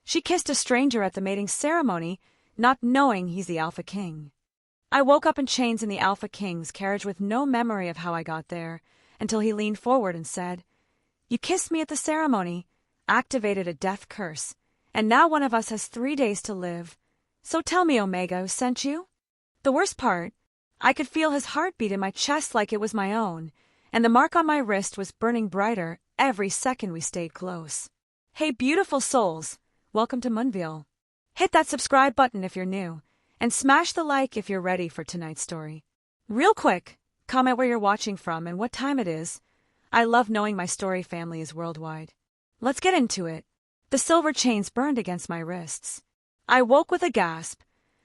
She kissed a stranger at the mating ceremony, not knowing he's the Alpha King. I woke up in chains in the Alpha King's carriage with no memory of how I got there, until he leaned forward and said, "You kissed me at the ceremony, activated a death curse, and now one of us has 3 days to live. So tell me, Omega, who sent you?" The worst part, I could feel his heartbeat in my chest like it was my own, and the mark on my wrist was burning brighter every second we stayed close. Hey beautiful souls, welcome to Munville. Hit that subscribe button if you're new, and smash the like if you're ready for tonight's story. Real quick, comment where you're watching from and what time it is. I love knowing my story family is worldwide. Let's get into it. The silver chains burned against my wrists. I woke with a gasp,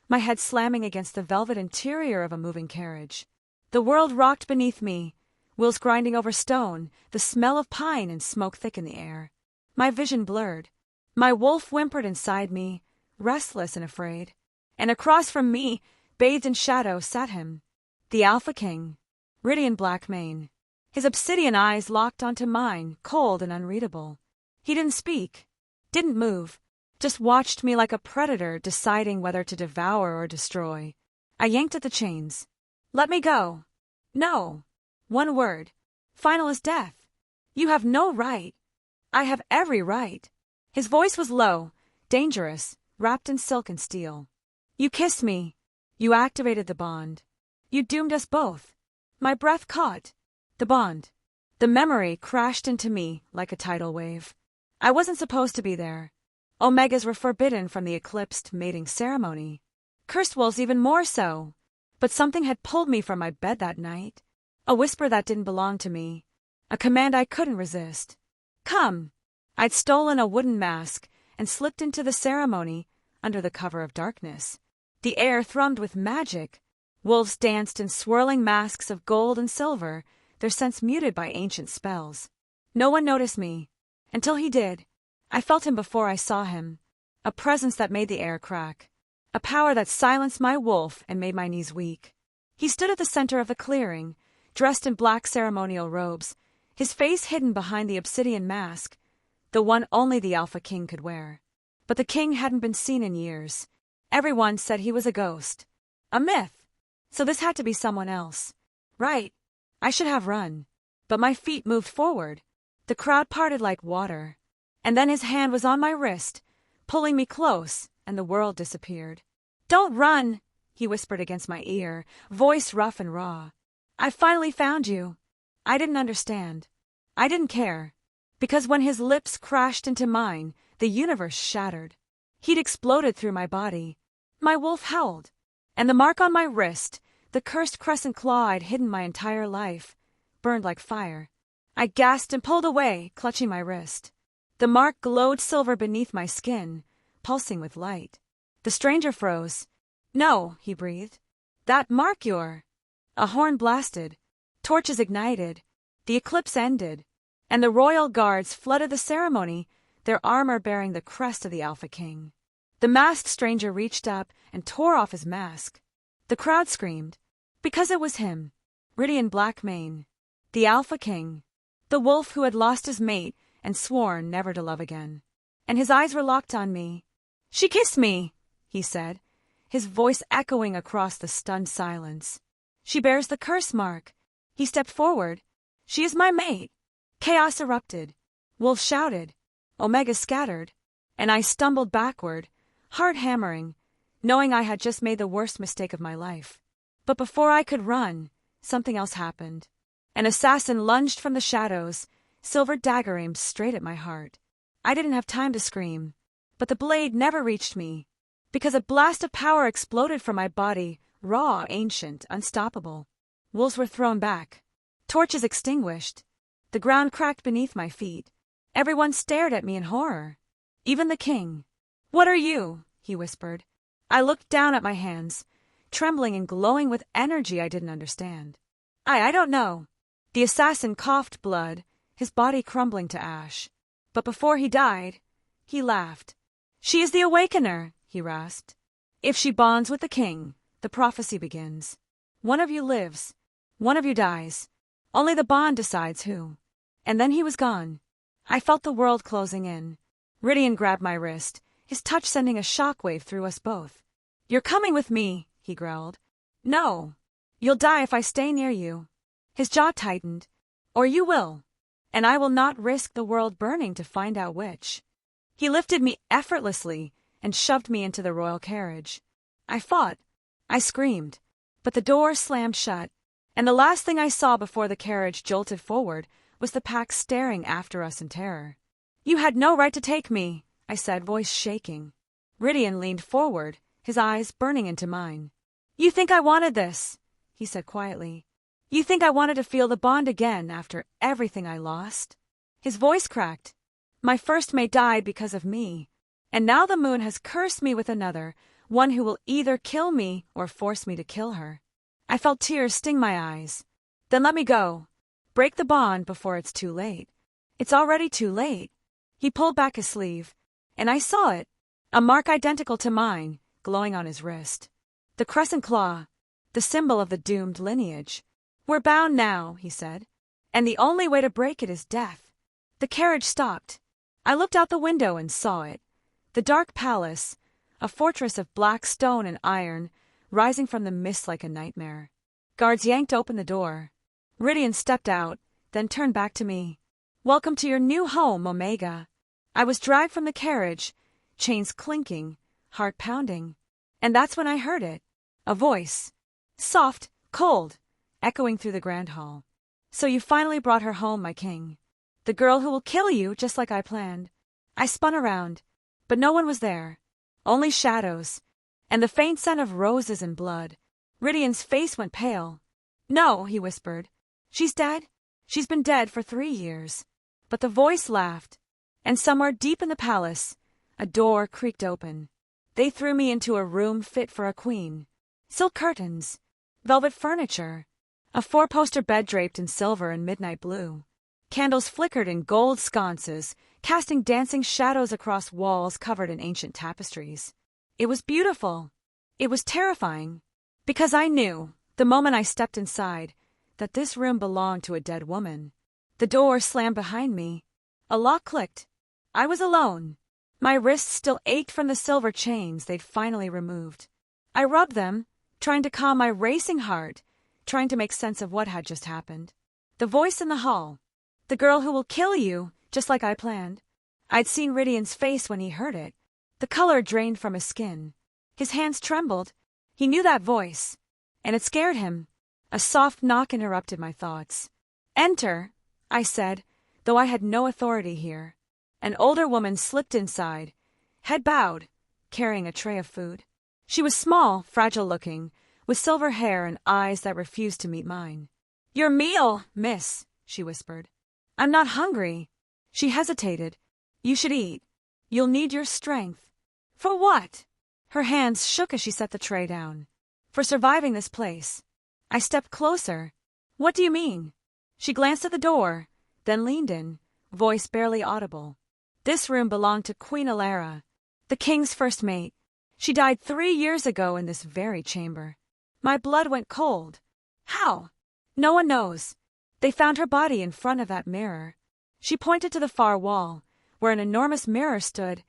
my head slamming against the velvet interior of a moving carriage. The world rocked beneath me, wheels grinding over stone, the smell of pine and smoke thick in the air. My vision blurred. My wolf whimpered inside me, restless and afraid. And across from me, bathed in shadow, sat him, the Alpha King, Ridian Blackmane. His obsidian eyes locked onto mine, cold and unreadable. He didn't speak, didn't move, just watched me like a predator deciding whether to devour or destroy. I yanked at the chains. "Let me go." "No." One word. Final as death. "You have no right." "I have every right." His voice was low, dangerous, wrapped in silk and steel. "You kissed me. You activated the bond. You doomed us both." My breath caught. The bond. The memory crashed into me like a tidal wave. I wasn't supposed to be there. Omegas were forbidden from the eclipsed mating ceremony. Cursed wolves even more so. But something had pulled me from my bed that night. A whisper that didn't belong to me. A command I couldn't resist. "Come." I'd stolen a wooden mask and slipped into the ceremony under the cover of darkness. The air thrummed with magic. Wolves danced in swirling masks of gold and silver, their scents muted by ancient spells. No one noticed me. Until he did. I felt him before I saw him. A presence that made the air crack. A power that silenced my wolf and made my knees weak. He stood at the center of the clearing, dressed in black ceremonial robes, his face hidden behind the obsidian mask, the one only the Alpha King could wear. But the king hadn't been seen in years. Everyone said he was a ghost. A myth. So this had to be someone else. Right. I should have run. But my feet moved forward. The crowd parted like water. And then his hand was on my wrist, pulling me close, and the world disappeared. "Don't run," he whispered against my ear, voice rough and raw. "I finally found you." I didn't understand. I didn't care. Because when his lips crashed into mine, the universe shattered. He'd exploded through my body. My wolf howled. And the mark on my wrist, the cursed crescent claw I'd hidden my entire life, burned like fire. I gasped and pulled away, clutching my wrist. The mark glowed silver beneath my skin, pulsing with light. The stranger froze. "No," he breathed. "That mark you're—" A horn blasted. Torches ignited. The eclipse ended. And the royal guards flooded the ceremony, their armor bearing the crest of the Alpha King. The masked stranger reached up and tore off his mask. The crowd screamed. Because it was him, Ridian Blackmane, the Alpha King, the wolf who had lost his mate and sworn never to love again. And his eyes were locked on me. "She kissed me," he said, his voice echoing across the stunned silence. "She bears the curse mark." He stepped forward. "She is my mate." Chaos erupted. Wolves shouted. Omega scattered. And I stumbled backward, heart hammering, knowing I had just made the worst mistake of my life. But before I could run, something else happened. An assassin lunged from the shadows, silver dagger aimed straight at my heart. I didn't have time to scream, but the blade never reached me, because a blast of power exploded from my body, raw, ancient, unstoppable. Wolves were thrown back. Torches extinguished. The ground cracked beneath my feet. Everyone stared at me in horror. Even the king. "What are you?" he whispered. I looked down at my hands, trembling and glowing with energy I didn't understand. I don't know." The assassin coughed blood, his body crumbling to ash. But before he died, he laughed. "She is the Awakener," he rasped. "If she bonds with the king, the prophecy begins. One of you lives, one of you dies. Only the bond decides who." And then he was gone. I felt the world closing in. Ridian grabbed my wrist, his touch sending a shockwave through us both. "You're coming with me," he growled. "No. You'll die if I stay near you." His jaw tightened. "Or you will. And I will not risk the world burning to find out which." He lifted me effortlessly and shoved me into the royal carriage. I fought. I screamed. But the door slammed shut, and the last thing I saw before the carriage jolted forward was the pack staring after us in terror. "You had no right to take me," I said, voice shaking. Rydian leaned forward, his eyes burning into mine. "You think I wanted this," he said quietly. "You think I wanted to feel the bond again after everything I lost?" His voice cracked. "My first mate died because of me, and now the moon has cursed me with another, one who will either kill me or force me to kill her." I felt tears sting my eyes. "Then let me go. Break the bond before it's too late." "It's already too late." He pulled back his sleeve, and I saw it, a mark identical to mine, glowing on his wrist. The crescent claw, the symbol of the doomed lineage. "We're bound now," he said, "and the only way to break it is death." The carriage stopped. I looked out the window and saw it. The dark palace, a fortress of black stone and iron, rising from the mist like a nightmare. Guards yanked open the door. Rydian stepped out, then turned back to me. "Welcome to your new home, Omega." I was dragged from the carriage, chains clinking, heart pounding. And that's when I heard it. A voice. Soft, cold, echoing through the grand hall. "So you finally brought her home, my king. The girl who will kill you, just like I planned." I spun around, but no one was there. Only shadows, and the faint scent of roses and blood. Rydian's face went pale. "No," he whispered. "She's dead. She's been dead for 3 years." But the voice laughed, and somewhere deep in the palace, a door creaked open. They threw me into a room fit for a queen. Silk curtains, velvet furniture, a 4-poster bed draped in silver and midnight blue. Candles flickered in gold sconces, casting dancing shadows across walls covered in ancient tapestries. It was beautiful. It was terrifying. Because I knew, the moment I stepped inside, that this room belonged to a dead woman. The door slammed behind me. A lock clicked. I was alone. My wrists still ached from the silver chains they'd finally removed. I rubbed them, trying to calm my racing heart, trying to make sense of what had just happened. The voice in the hall. "The girl who will kill you, just like I planned." I'd seen Rydian's face when he heard it. The color drained from his skin. His hands trembled. He knew that voice, and it scared him. A soft knock interrupted my thoughts. "Enter," I said, though I had no authority here. An older woman slipped inside, head bowed, carrying a tray of food. She was small, fragile-looking, with silver hair and eyes that refused to meet mine. "Your meal, miss," she whispered. "I'm not hungry." She hesitated. "You should eat. You'll need your strength." "For what?" Her hands shook as she set the tray down. "For surviving this place." I stepped closer. "What do you mean?" She glanced at the door, then leaned in, voice barely audible. "This room belonged to Queen Alara, the king's first mate. She died 3 years ago in this very chamber." My blood went cold. "How?" "No one knows. They found her body in front of that mirror." She pointed to the far wall, where an enormous mirror stood,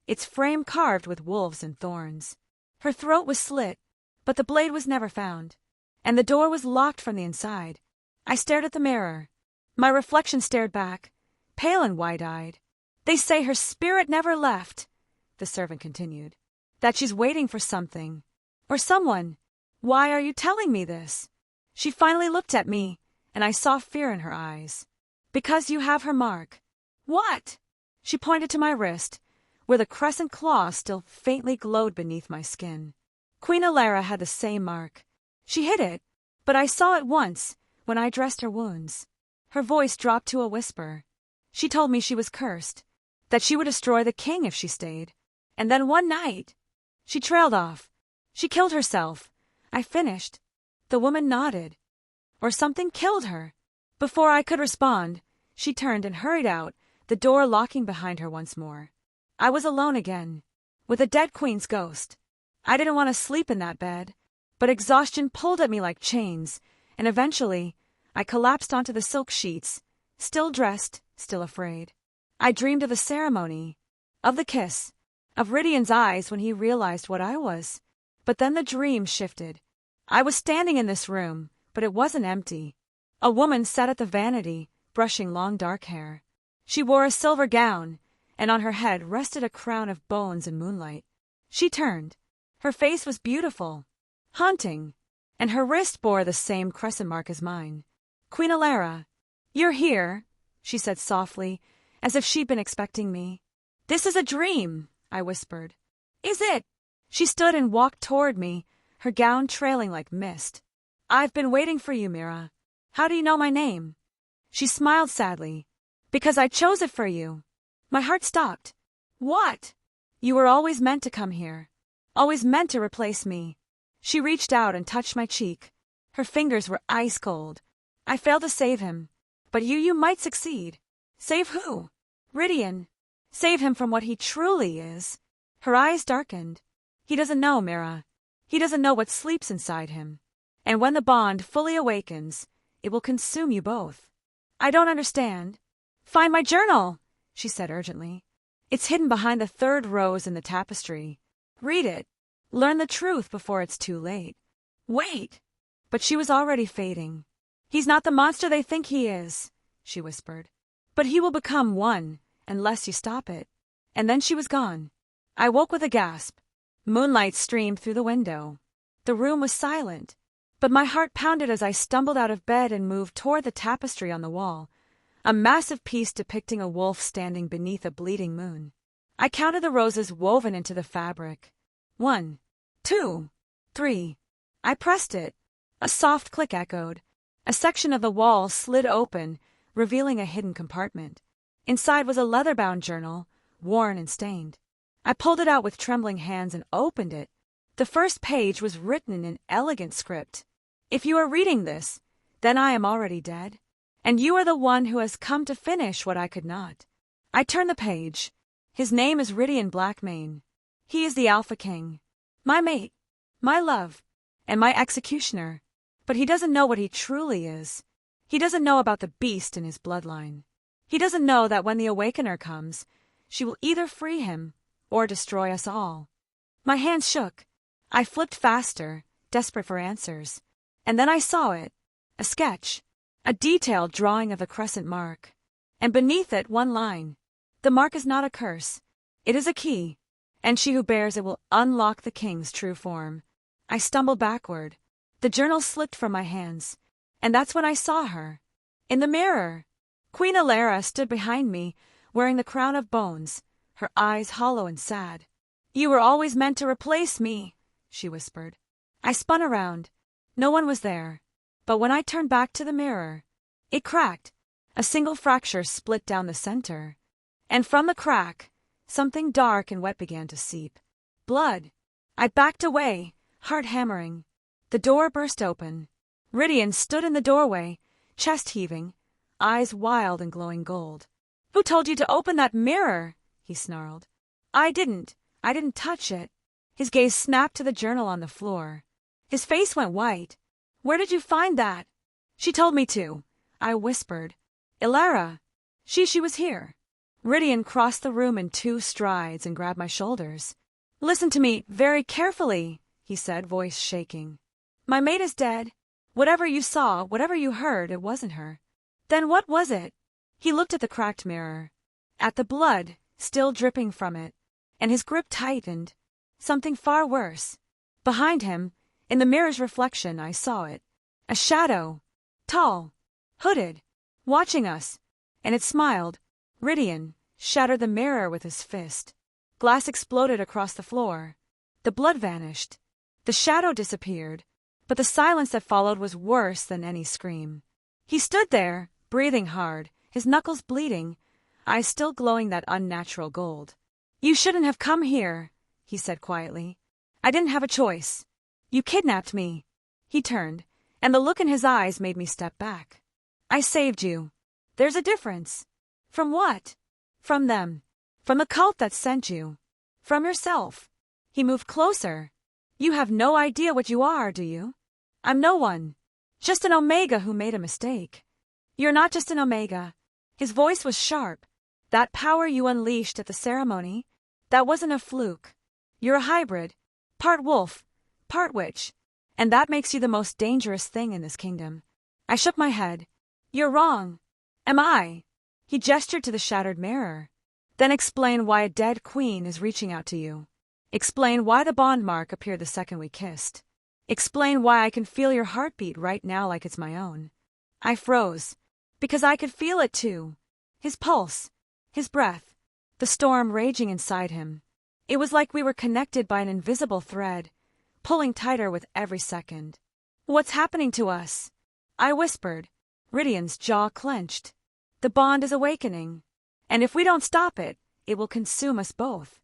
its frame carved with wolves and thorns. Her throat was slit, but the blade was never found, and the door was locked from the inside. I stared at the mirror. My reflection stared back, pale and wide-eyed. "They say her spirit never left," the servant continued. "That she's waiting for something, or someone. Why are you telling me this?" She finally looked at me, and I saw fear in her eyes. "Because you have her mark." "What?" She pointed to my wrist, where the crescent claw still faintly glowed beneath my skin. Queen Alara had the same mark. She hid it, but I saw it once, when I dressed her wounds. Her voice dropped to a whisper. She told me she was cursed, that she would destroy the king if she stayed. And then one night, she trailed off. She killed herself. I finished. The woman nodded. Or something killed her. Before I could respond, she turned and hurried out, the door locking behind her once more. I was alone again, with a dead queen's ghost. I didn't want to sleep in that bed, but exhaustion pulled at me like chains, and eventually, I collapsed onto the silk sheets, still dressed, still afraid. I dreamed of the ceremony, of the kiss, of Rydian's eyes when he realized what I was. But then the dream shifted. I was standing in this room, but it wasn't empty. A woman sat at the vanity, brushing long dark hair. She wore a silver gown, and on her head rested a crown of bones in moonlight. She turned. Her face was beautiful, haunting, and her wrist bore the same crescent mark as mine. "Queen Alara, you're here," she said softly, as if she'd been expecting me. "This is a dream," I whispered. "Is it?" She stood and walked toward me, her gown trailing like mist. "I've been waiting for you, Mira. How do you know my name?" She smiled sadly. "Because I chose it for you." My heart stopped. "What?" "You were always meant to come here. Always meant to replace me." She reached out and touched my cheek. Her fingers were ice cold. "I failed to save him. But you might succeed." "Save who?" "Rydian. Save him from what he truly is." Her eyes darkened. "He doesn't know, Mira. He doesn't know what sleeps inside him. And when the bond fully awakens, it will consume you both." "I don't understand." "Find my journal," she said urgently. "It's hidden behind the third rose in the tapestry. Read it. Learn the truth before it's too late." "Wait." But she was already fading. "He's not the monster they think he is," she whispered. "But he will become one, unless you stop it." And then she was gone. I woke with a gasp. Moonlight streamed through the window. The room was silent, but my heart pounded as I stumbled out of bed and moved toward the tapestry on the wall, a massive piece depicting a wolf standing beneath a bleeding moon. I counted the roses woven into the fabric. 1, 2, 3. I pressed it. A soft click echoed. A section of the wall slid open, revealing a hidden compartment. Inside was a leather-bound journal, worn and stained. I pulled it out with trembling hands and opened it. The first page was written in an elegant script. "If you are reading this, then I am already dead, and you are the one who has come to finish what I could not." I turned the page. "His name is Rydian Blackmane. He is the Alpha King, my mate, my love, and my executioner. But he doesn't know what he truly is. He doesn't know about the beast in his bloodline. He doesn't know that when the Awakener comes, she will either free him or destroy us all." My hands shook. I flipped faster, desperate for answers. And then I saw it. A sketch. A detailed drawing of a crescent mark. And beneath it one line. "The mark is not a curse. It is a key. And she who bears it will unlock the king's true form." I stumbled backward. The journal slipped from my hands. And that's when I saw her. In the mirror. Queen Alara stood behind me, wearing the crown of bones, her eyes hollow and sad. "You were always meant to replace me," she whispered. I spun around. No one was there. But when I turned back to the mirror, it cracked. A single fracture split down the center. And from the crack, something dark and wet began to seep. Blood. I backed away, heart hammering. The door burst open. Rydian stood in the doorway, chest heaving, eyes wild and glowing gold. "Who told you to open that mirror?" he snarled. I didn't touch it." His gaze snapped to the journal on the floor. His face went white. "Where did you find that?" "She told me to," I whispered. "Alara. She was here." Rydian crossed the room in 2 strides and grabbed my shoulders. "Listen to me very carefully," he said, voice shaking. "My mate is dead. Whatever you saw, whatever you heard, it wasn't her." "Then what was it?" He looked at the cracked mirror, at the blood still dripping from it, and his grip tightened. Something far worse. Behind him, in the mirror's reflection, I saw it. A shadow. Tall. Hooded. Watching us. And it smiled. Rydian shattered the mirror with his fist. Glass exploded across the floor. The blood vanished. The shadow disappeared. But the silence that followed was worse than any scream. He stood there, breathing hard, his knuckles bleeding, eyes still glowing that unnatural gold. "You shouldn't have come here," he said quietly. "I didn't have a choice. You kidnapped me." He turned, and the look in his eyes made me step back. "I saved you. There's a difference." "From what?" "From them. From the cult that sent you. From yourself." He moved closer. "You have no idea what you are, do you?" "I'm no one. Just an Omega who made a mistake." "You're not just an Omega." His voice was sharp. "That power you unleashed at the ceremony, That wasn't a fluke. You're a hybrid, part wolf, part witch, and that makes you the most dangerous thing in this kingdom. I shook my head. You're wrong. Am I? He gestured to the shattered mirror. Then explain why a dead queen is reaching out to you. Explain why the bond mark appeared the second we kissed. Explain why I can feel your heartbeat right now like it's my own. I froze, because I could feel it too. His pulse, his breath, the storm raging inside him. It was like we were connected by an invisible thread, pulling tighter with every second. What's happening to us? I whispered. Rydian's jaw clenched. The bond is awakening, and if we don't stop it, it will consume us both.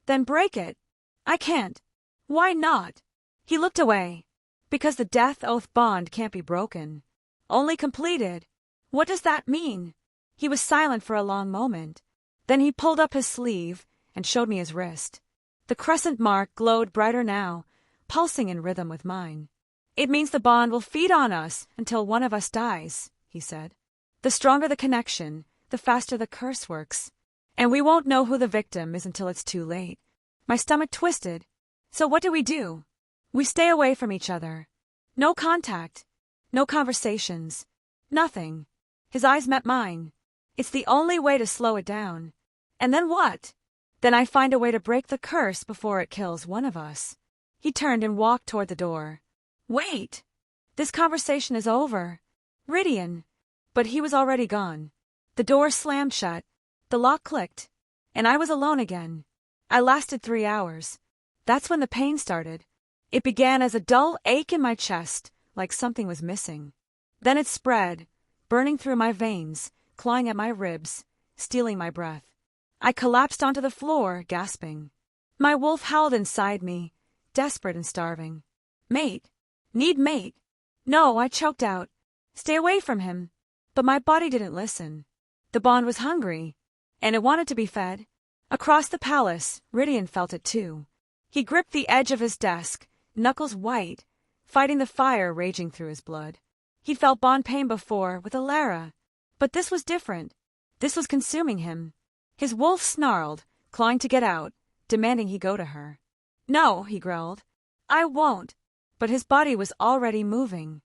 Then break it. I can't. Why not? He looked away. Because the death oath bond can't be broken. Only completed. What does that mean? He was silent for a long moment. Then he pulled up his sleeve and showed me his wrist. The crescent mark glowed brighter now, pulsing in rhythm with mine. It means the bond will feed on us until one of us dies, he said. The stronger the connection, the faster the curse works. And we won't know who the victim is until it's too late. My stomach twisted. So what do? We stay away from each other. No contact. No conversations. Nothing. His eyes met mine. It's the only way to slow it down. And then what? Then I find a way to break the curse before it kills one of us. He turned and walked toward the door. Wait! This conversation is over. Rydian. But he was already gone. The door slammed shut. The lock clicked. And I was alone again. I lasted 3 hours. That's when the pain started. It began as a dull ache in my chest, like something was missing. Then it spread, burning through my veins, clawing at my ribs, stealing my breath. I collapsed onto the floor, gasping. My wolf howled inside me, desperate and starving. Mate. Need mate. No, I choked out. Stay away from him. But my body didn't listen. The bond was hungry, and it wanted to be fed. Across the palace, Rydian felt it too. He gripped the edge of his desk, knuckles white, fighting the fire raging through his blood. He'd felt bond pain before with Alara, but this was different. This was consuming him. His wolf snarled, clawing to get out, demanding he go to her. No, he growled. I won't. But his body was already moving.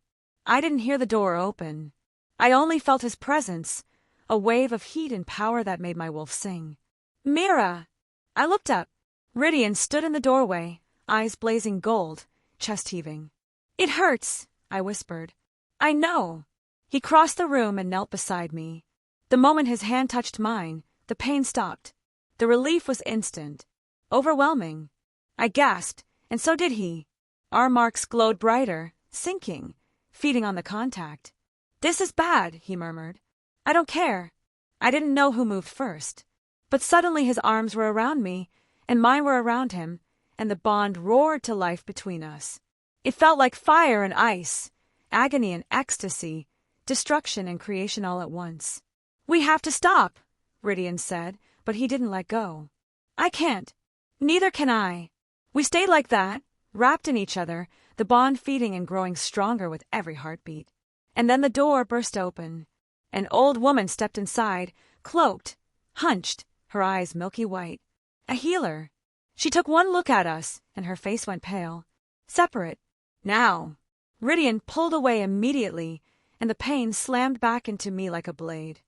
I didn't hear the door open. I only felt his presence, a wave of heat and power that made my wolf sing. Mira! I looked up. Rydian stood in the doorway, eyes blazing gold, chest heaving. It hurts, I whispered. I know. He crossed the room and knelt beside me. The moment his hand touched mine, the pain stopped. The relief was instant, overwhelming. I gasped, and so did he. Our marks glowed brighter, sinking, feeding on the contact. This is bad, he murmured. I don't care. I didn't know who moved first. But suddenly his arms were around me, and mine were around him, and the bond roared to life between us. It felt like fire and ice, agony and ecstasy, destruction and creation all at once. We have to stop, Rydian said, but he didn't let go. I can't. Neither can I. We stayed like that, wrapped in each other, the bond feeding and growing stronger with every heartbeat. And then the door burst open. An old woman stepped inside, cloaked, hunched, her eyes milky white. A healer. She took one look at us, and her face went pale. Separate. Now. Rydian pulled away immediately, and the pain slammed back into me like a blade.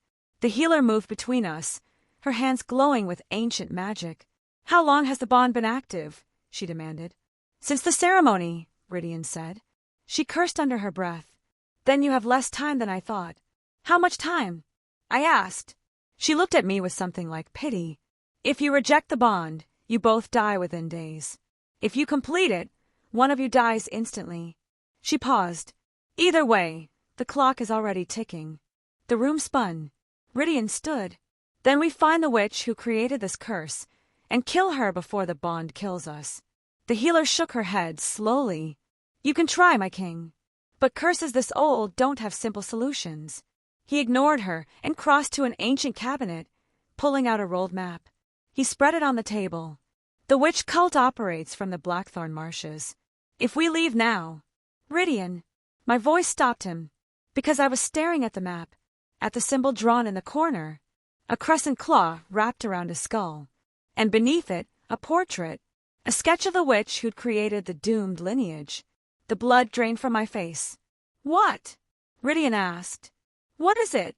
The healer moved between us, her hands glowing with ancient magic. How long has the bond been active? She demanded. Since the ceremony, Rydian said. She cursed under her breath. Then you have less time than I thought. How much time? I asked. She looked at me with something like pity. If you reject the bond, you both die within days. If you complete it, one of you dies instantly. She paused. Either way, the clock is already ticking. The room spun. Rydian stood. Then we find the witch who created this curse, and kill her before the bond kills us. The healer shook her head slowly. You can try, my king. But curses this old don't have simple solutions. He ignored her and crossed to an ancient cabinet, pulling out a rolled map. He spread it on the table. The witch cult operates from the Blackthorn marshes. If we leave now... Rydian. My voice stopped him, because I was staring at the map, at the symbol drawn in the corner, a crescent claw wrapped around his skull, and beneath it, A portrait. A sketch of the witch who'd created the doomed lineage. The blood drained from my face. What? Ridian asked. What is it?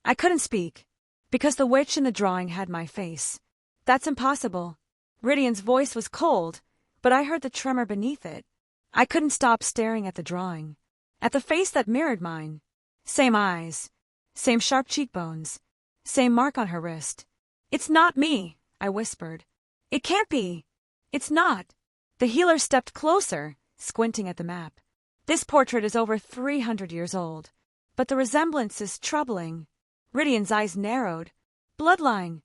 I couldn't speak. Because the witch in the drawing had my face. That's impossible. Ridian's voice was cold, but I heard the tremor beneath it. I couldn't stop staring at the drawing. At the face that mirrored mine. Same eyes. Same sharp cheekbones. Same mark on her wrist. It's not me, I whispered. It can't be. It's not. The healer stepped closer, squinting at the map. This portrait is over 300 years old, but the resemblance is troubling. Ridian's eyes narrowed. Bloodline.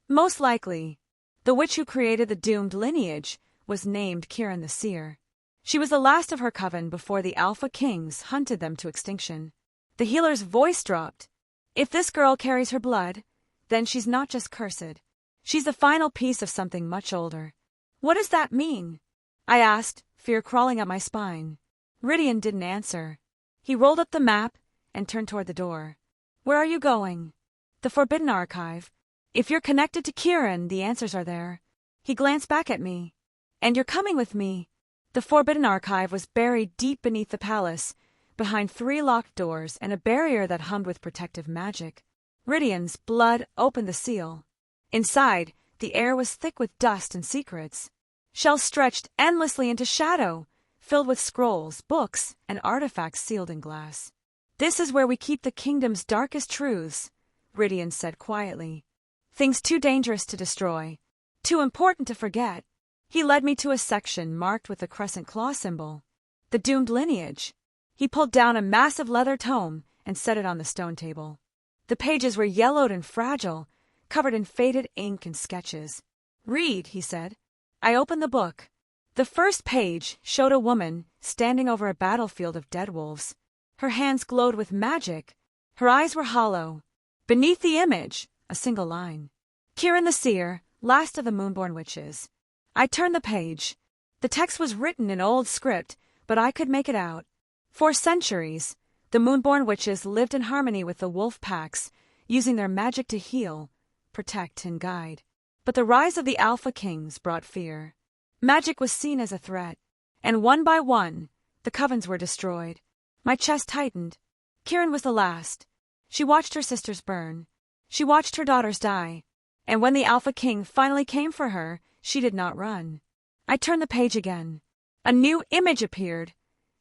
Most likely. The witch who created the doomed lineage was named Kiran the Seer. She was the last of her coven before the Alpha Kings hunted them to extinction. The healer's voice dropped. If this girl carries her blood, then she's not just cursed. She's the final piece of something much older. What does that mean? I asked, fear crawling up my spine. Ridian didn't answer. He rolled up the map and turned toward the door. Where are you going? The Forbidden Archive. If you're connected to Kiran, the answers are there. He glanced back at me. And you're coming with me. The Forbidden Archive was buried deep beneath the palace, behind 3 locked doors and a barrier that hummed with protective magic. Ridian's blood opened the seal. Inside, the air was thick with dust and secrets. Shelves stretched endlessly into shadow, filled with scrolls, books, and artifacts sealed in glass. This is where we keep the kingdom's darkest truths, Ridian said quietly. Things too dangerous to destroy, too important to forget. He led me to a section marked with the crescent claw symbol. The doomed lineage. He pulled down a massive leather tome and set it on the stone table. The pages were yellowed and fragile, covered in faded ink and sketches. Read, he said. I opened the book. The first page showed a woman standing over a battlefield of dead wolves. Her hands glowed with magic. Her eyes were hollow. Beneath the image, a single line. Kiran the Seer, last of the Moonborn Witches. I turned the page. The text was written in old script, but I could make it out. For centuries, the Moonborn Witches lived in harmony with the wolf packs, using their magic to heal, protect, and guide. But the rise of the Alpha Kings brought fear. Magic was seen as a threat, and one by one, the covens were destroyed. My chest tightened. Kiran was the last. She watched her sisters burn. She watched her daughters die. And when the Alpha King finally came for her, she did not run. I turned the page again. A new image appeared.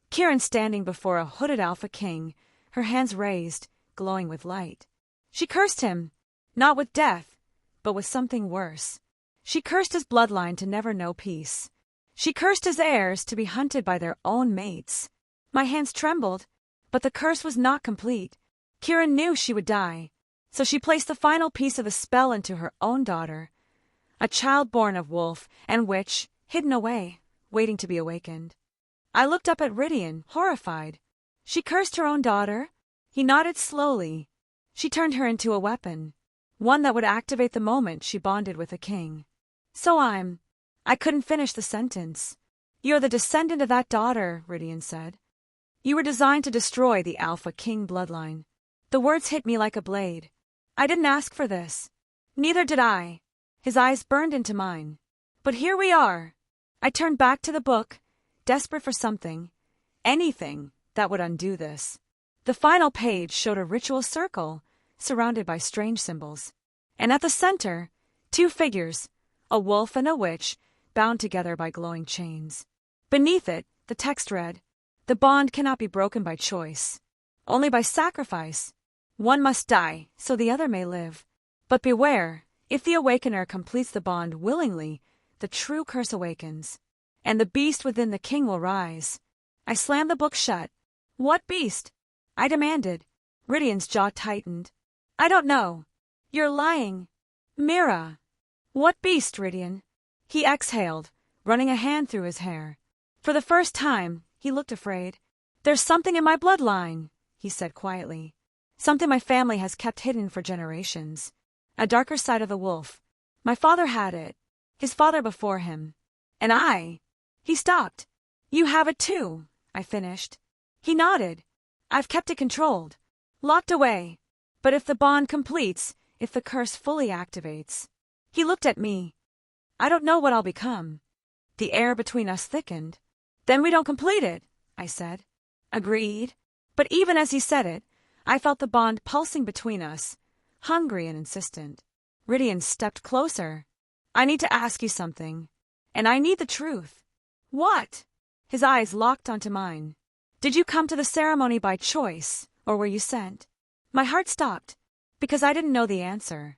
Kiran standing before a hooded Alpha King, her hands raised, glowing with light. She cursed him, not with death, but with something worse. She cursed his bloodline to never know peace. She cursed his heirs to be hunted by their own mates. My hands trembled, but the curse was not complete. Kiran knew she would die, so she placed the final piece of the spell into her own daughter, a child born of wolf and witch, hidden away, waiting to be awakened. I looked up at Ridian, horrified. She cursed her own daughter? He nodded slowly. She turned her into a weapon, one that would activate the moment she bonded with a king. So I couldn't finish the sentence. You're the descendant of that daughter, Ridian said. You were designed to destroy the Alpha King bloodline. The words hit me like a blade. I didn't ask for this. Neither did I. His eyes burned into mine. But here we are. I turned back to the book, desperate for something, anything that would undo this. The final page showed a ritual circle, surrounded by strange symbols. And at the center, 2 figures, a wolf and a witch, bound together by glowing chains. Beneath it, the text read, "The bond cannot be broken by choice, only by sacrifice. One must die, so the other may live. But beware, if the awakener completes the bond willingly, the true curse awakens, and the beast within the king will rise." I slammed the book shut. "What beast?" I demanded. Ridian's jaw tightened. "I don't know. You're lying. Mira." "What beast, Ridian?" He exhaled, running a hand through his hair. For the first time, he looked afraid. "There's something in my bloodline," he said quietly. "Something my family has kept hidden for generations. A darker side of the wolf. My father had it. His father before him. And I." He stopped. "You have it too," I finished. He nodded. "I've kept it controlled. Locked away. But if the bond completes, if the curse fully activates." He looked at me. I don't know what I'll become. The air between us thickened. Then we don't complete it, I said. Agreed. But even as he said it, I felt the bond pulsing between us, hungry and insistent. Rydian stepped closer. I need to ask you something, and I need the truth. What? His eyes locked onto mine. Did you come to the ceremony by choice, or were you sent? My heart stopped, because I didn't know the answer.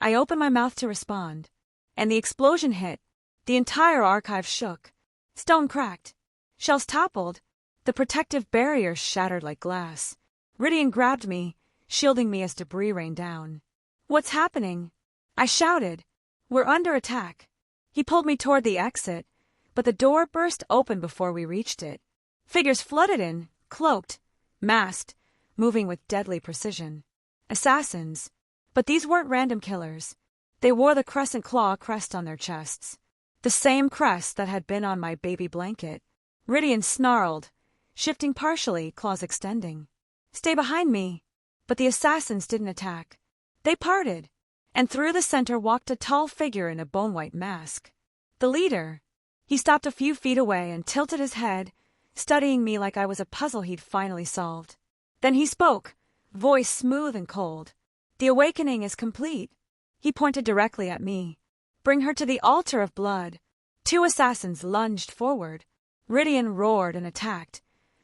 I opened my mouth to respond, and the explosion hit. The entire archive shook. Stone cracked. Shelves toppled. The protective barrier shattered like glass. Rydian grabbed me, shielding me as debris rained down. What's happening? I shouted. We're under attack. He pulled me toward the exit, but the door burst open before we reached it. Figures flooded in, cloaked, masked, moving with deadly precision. Assassins. But these weren't random killers. They wore the crescent claw crest on their chests. The same crest that had been on my baby blanket. Rydian snarled, shifting partially, claws extending. Stay behind me. But the assassins didn't attack. They parted, and through the center walked a tall figure in a bone-white mask. The leader. He stopped a few feet away and tilted his head, studying me like I was a puzzle he'd finally solved. Then he spoke, voice smooth and cold. The awakening is complete. He pointed directly at me. Bring her to the altar of blood. 2 assassins lunged forward. Rydian roared and attacked,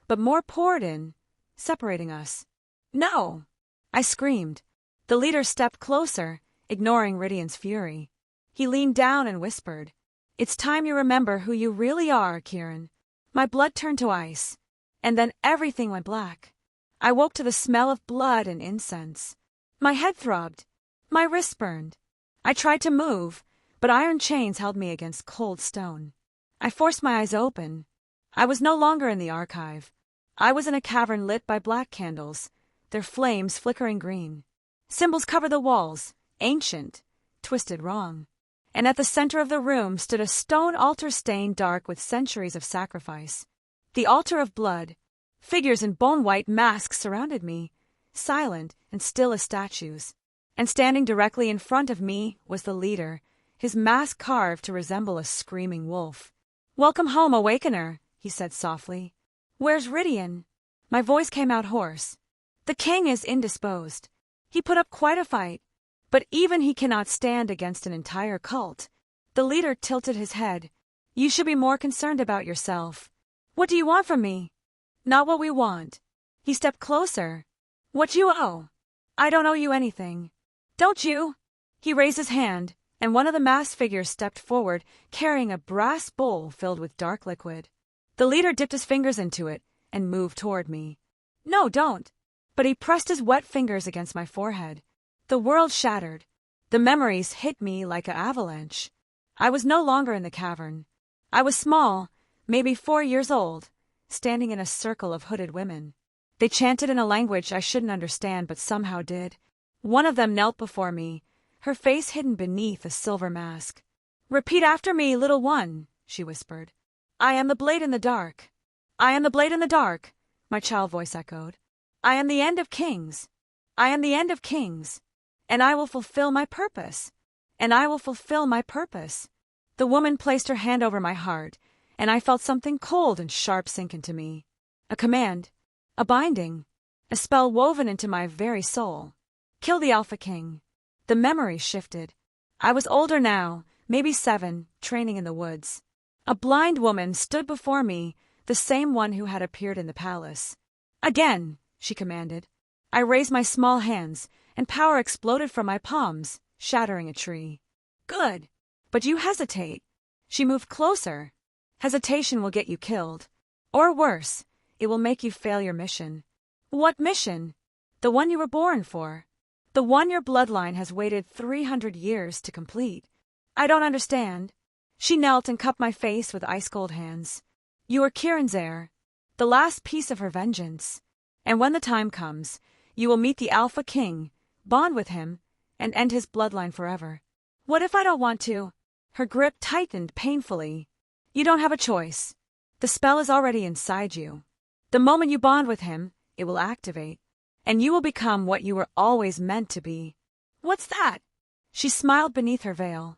but more poured in, separating us. No! I screamed. The leader stepped closer, ignoring Rydian's fury. He leaned down and whispered, It's time you remember who you really are, Kieran. My blood turned to ice, and then everything went black. I woke to the smell of blood and incense. My head throbbed. My wrists burned. I tried to move, but iron chains held me against cold stone. I forced my eyes open. I was no longer in the archive. I was in a cavern lit by black candles, their flames flickering green. Symbols covered the walls, ancient, twisted wrong. And at the center of the room stood a stone altar stained dark with centuries of sacrifice. The altar of blood. Figures in bone-white masks surrounded me, silent and still as statues. And standing directly in front of me was the leader, his mask carved to resemble a screaming wolf. Welcome home, Awakener, he said softly. Where's Rydian? My voice came out hoarse. The king is indisposed. He put up quite a fight, but even he cannot stand against an entire cult. The leader tilted his head. You should be more concerned about yourself. What do you want from me? Not what we want. He stepped closer. What you owe? I don't owe you anything. Don't you? He raised his hand, and one of the masked figures stepped forward, carrying a brass bowl filled with dark liquid. The leader dipped his fingers into it and moved toward me. No, don't. But he pressed his wet fingers against my forehead. The world shattered. The memories hit me like an avalanche. I was no longer in the cavern. I was small, maybe 4 years old, standing in a circle of hooded women. They chanted in a language I shouldn't understand but somehow did. One of them knelt before me, her face hidden beneath a silver mask. Repeat after me, little one, she whispered. I am the blade in the dark. I am the blade in the dark, my child voice echoed. I am the end of kings. I am the end of kings. And I will fulfill my purpose. And I will fulfill my purpose. The woman placed her hand over my heart, and I felt something cold and sharp sink into me. A command. A binding. A spell woven into my very soul. Kill the Alpha King. The memory shifted. I was older now, maybe 7, training in the woods. A blind woman stood before me, the same one who had appeared in the palace. Again, she commanded. I raised my small hands, and power exploded from my palms, shattering a tree. Good. But you hesitate. She moved closer. Hesitation will get you killed. Or worse, it will make you fail your mission. What mission? The one you were born for. The one your bloodline has waited 300 years to complete. I don't understand. She knelt and cupped my face with ice-cold hands. You are Kieran's heir, the last piece of her vengeance. And when the time comes, you will meet the Alpha King, bond with him, and end his bloodline forever. What if I don't want to? Her grip tightened painfully. You don't have a choice. The spell is already inside you. The moment you bond with him, it will activate, and you will become what you were always meant to be. What's that? She smiled beneath her veil.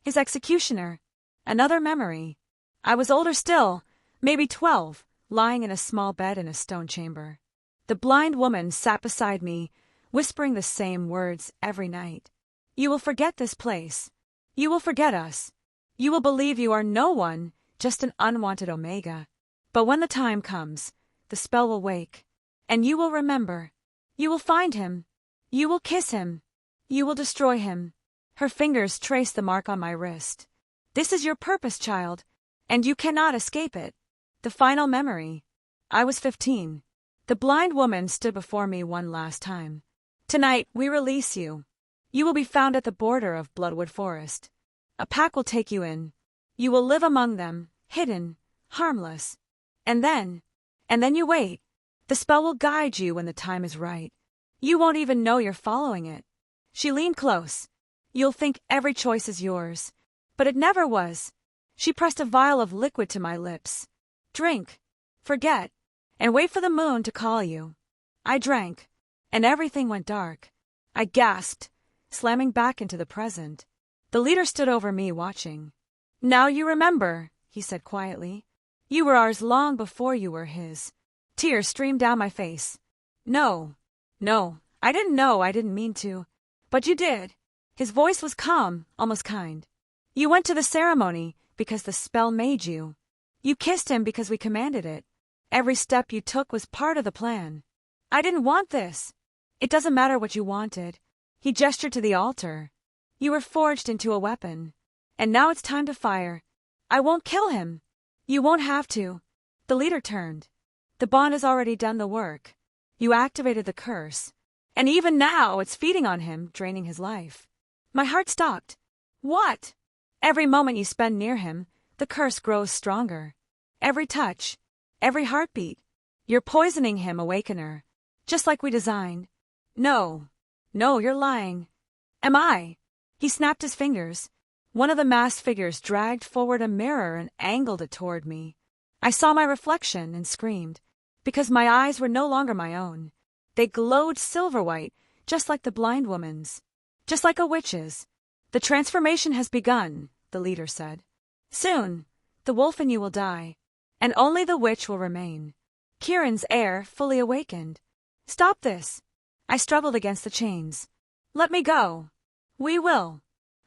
his executioner. Another memory. I was older still, maybe 12, lying in a small bed in a stone chamber. The blind woman sat beside me, whispering the same words every night. You will forget this place. You will forget us. You will believe you are no one, just an unwanted omega. But when the time comes, the spell will wake, and you will remember. You will find him. You will kiss him. You will destroy him. Her fingers traced the mark on my wrist. This is your purpose, child, and you cannot escape it. The final memory. I was 15. The blind woman stood before me one last time. Tonight, we release you. You will be found at the border of Bloodwood Forest. A pack will take you in. You will live among them, hidden, harmless. And then you wait. The spell will guide you when the time is right. You won't even know you're following it. She leaned close. You'll think every choice is yours. But it never was. She pressed a vial of liquid to my lips. Drink, forget, and wait for the moon to call you. I drank, and everything went dark. I gasped, slamming back into the present. The leader stood over me watching. Now you remember, he said quietly. You were ours long before you were his. Tears streamed down my face. No, I didn't know, I didn't mean to. But you did. His voice was calm, almost kind. You went to the ceremony because the spell made you. You kissed him because we commanded it. Every step you took was part of the plan. I didn't want this. It doesn't matter what you wanted. He gestured to the altar. You were forged into a weapon. And now it's time to fire. I won't kill him. You won't have to. The leader turned. The bond has already done the work. You activated the curse. And even now it's feeding on him, draining his life. My heart stopped. What? Every moment you spend near him, the curse grows stronger. Every touch, every heartbeat. You're poisoning him, Awakener. Just like we designed. No, you're lying. Am I? He snapped his fingers. One of the masked figures dragged forward a mirror and angled it toward me. I saw my reflection and screamed, because my eyes were no longer my own. They glowed silver white, just like the blind woman's. Just like a witch's. The transformation has begun, the leader said. Soon, the wolf in you will die, and only the witch will remain. Kieran's heir fully awakened. Stop this. I struggled against the chains. Let me go. We will.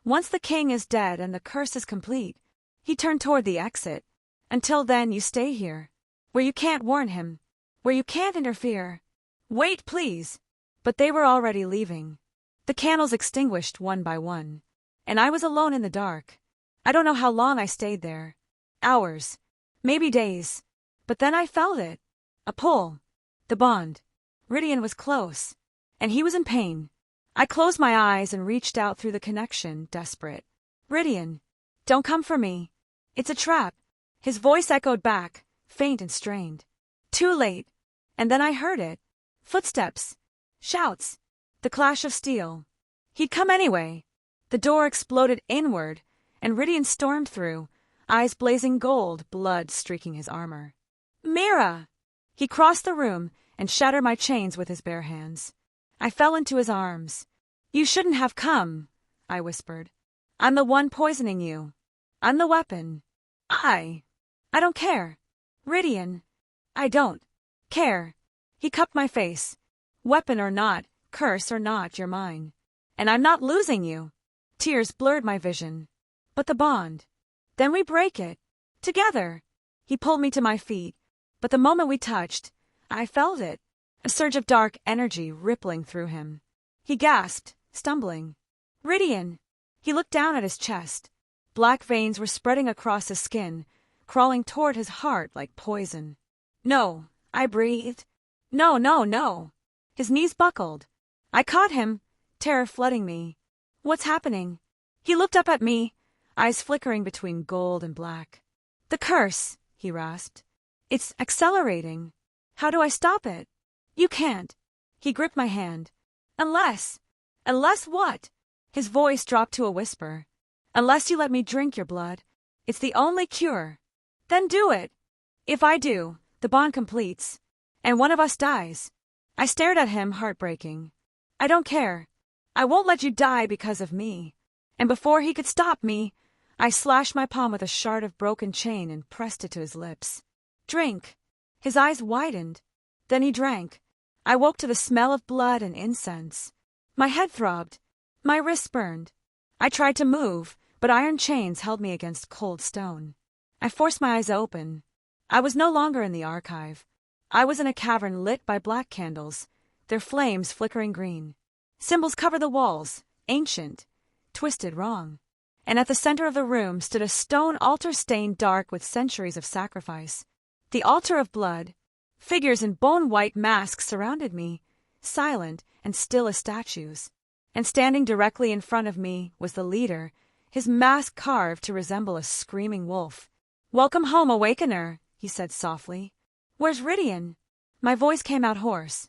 Once the king is dead and the curse is complete, he turned toward the exit. Until then, you stay here, where you can't warn him, where you can't interfere. Wait, please. But they were already leaving. The candles extinguished one by one, and I was alone in the dark. I don't know how long I stayed there. Hours, maybe days. But then I felt it. A pull. The bond. Rydian was close, and he was in pain. I closed my eyes and reached out through the connection, desperate. Rydian, don't come for me. It's a trap. His voice echoed back, faint and strained. Too late. And then I heard it. Footsteps. Shouts. The clash of steel. He'd come anyway. The door exploded inward, and Rydian stormed through, eyes blazing gold, blood streaking his armor. Mira! He crossed the room and shattered my chains with his bare hands. I fell into his arms. You shouldn't have come, I whispered. I'm the one poisoning you. I'm the weapon. I don't care. Rydian, I don't care. He cupped my face. Weapon or not, curse or not, you're mine. And I'm not losing you. Tears blurred my vision. But the bond. Then we break it. Together. He pulled me to my feet. But the moment we touched, I felt it. A surge of dark energy rippling through him. He gasped, stumbling. Rydian. He looked down at his chest. Black veins were spreading across his skin, crawling toward his heart like poison. No, I breathed. No. His knees buckled. I caught him, terror flooding me. What's happening? He looked up at me, eyes flickering between gold and black. The curse, he rasped. It's accelerating. How do I stop it? You can't. He gripped my hand. Unless what? His voice dropped to a whisper. Unless you let me drink your blood. It's the only cure. Then do it. If I do, the bond completes, and one of us dies. I stared at him, heartbreaking. I don't care. I won't let you die because of me. And before he could stop me, I slashed my palm with a shard of broken chain and pressed it to his lips. Drink. His eyes widened. Then he drank. I woke to the smell of blood and incense. My head throbbed. My wrists burned. I tried to move, but iron chains held me against cold stone. I forced my eyes open. I was no longer in the archive. I was in a cavern lit by black candles, their flames flickering green. Symbols covered the walls, ancient, twisted wrong. And at the center of the room stood a stone altar stained dark with centuries of sacrifice. The altar of blood. Figures in bone-white masks surrounded me, silent and still as statues. And standing directly in front of me was the leader, his mask carved to resemble a screaming wolf. "Welcome home, Awakener," he said softly. "Where's Rydian?" My voice came out hoarse.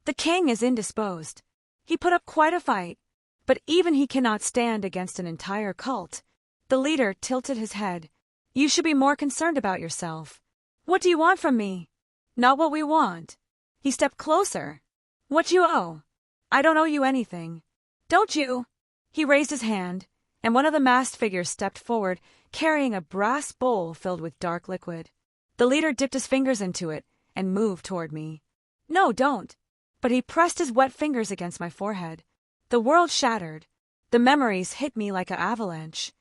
"The king is indisposed. He put up quite a fight, but even he cannot stand against an entire cult." The leader tilted his head. "You should be more concerned about yourself. What do you want from me?" "Not what we want." He stepped closer. "What you owe?" "I don't owe you anything." "Don't you?" He raised his hand, and one of the masked figures stepped forward, carrying a brass bowl filled with dark liquid. The leader dipped his fingers into it and moved toward me. "No, don't." But he pressed his wet fingers against my forehead. The world shattered. The memories hit me like an avalanche.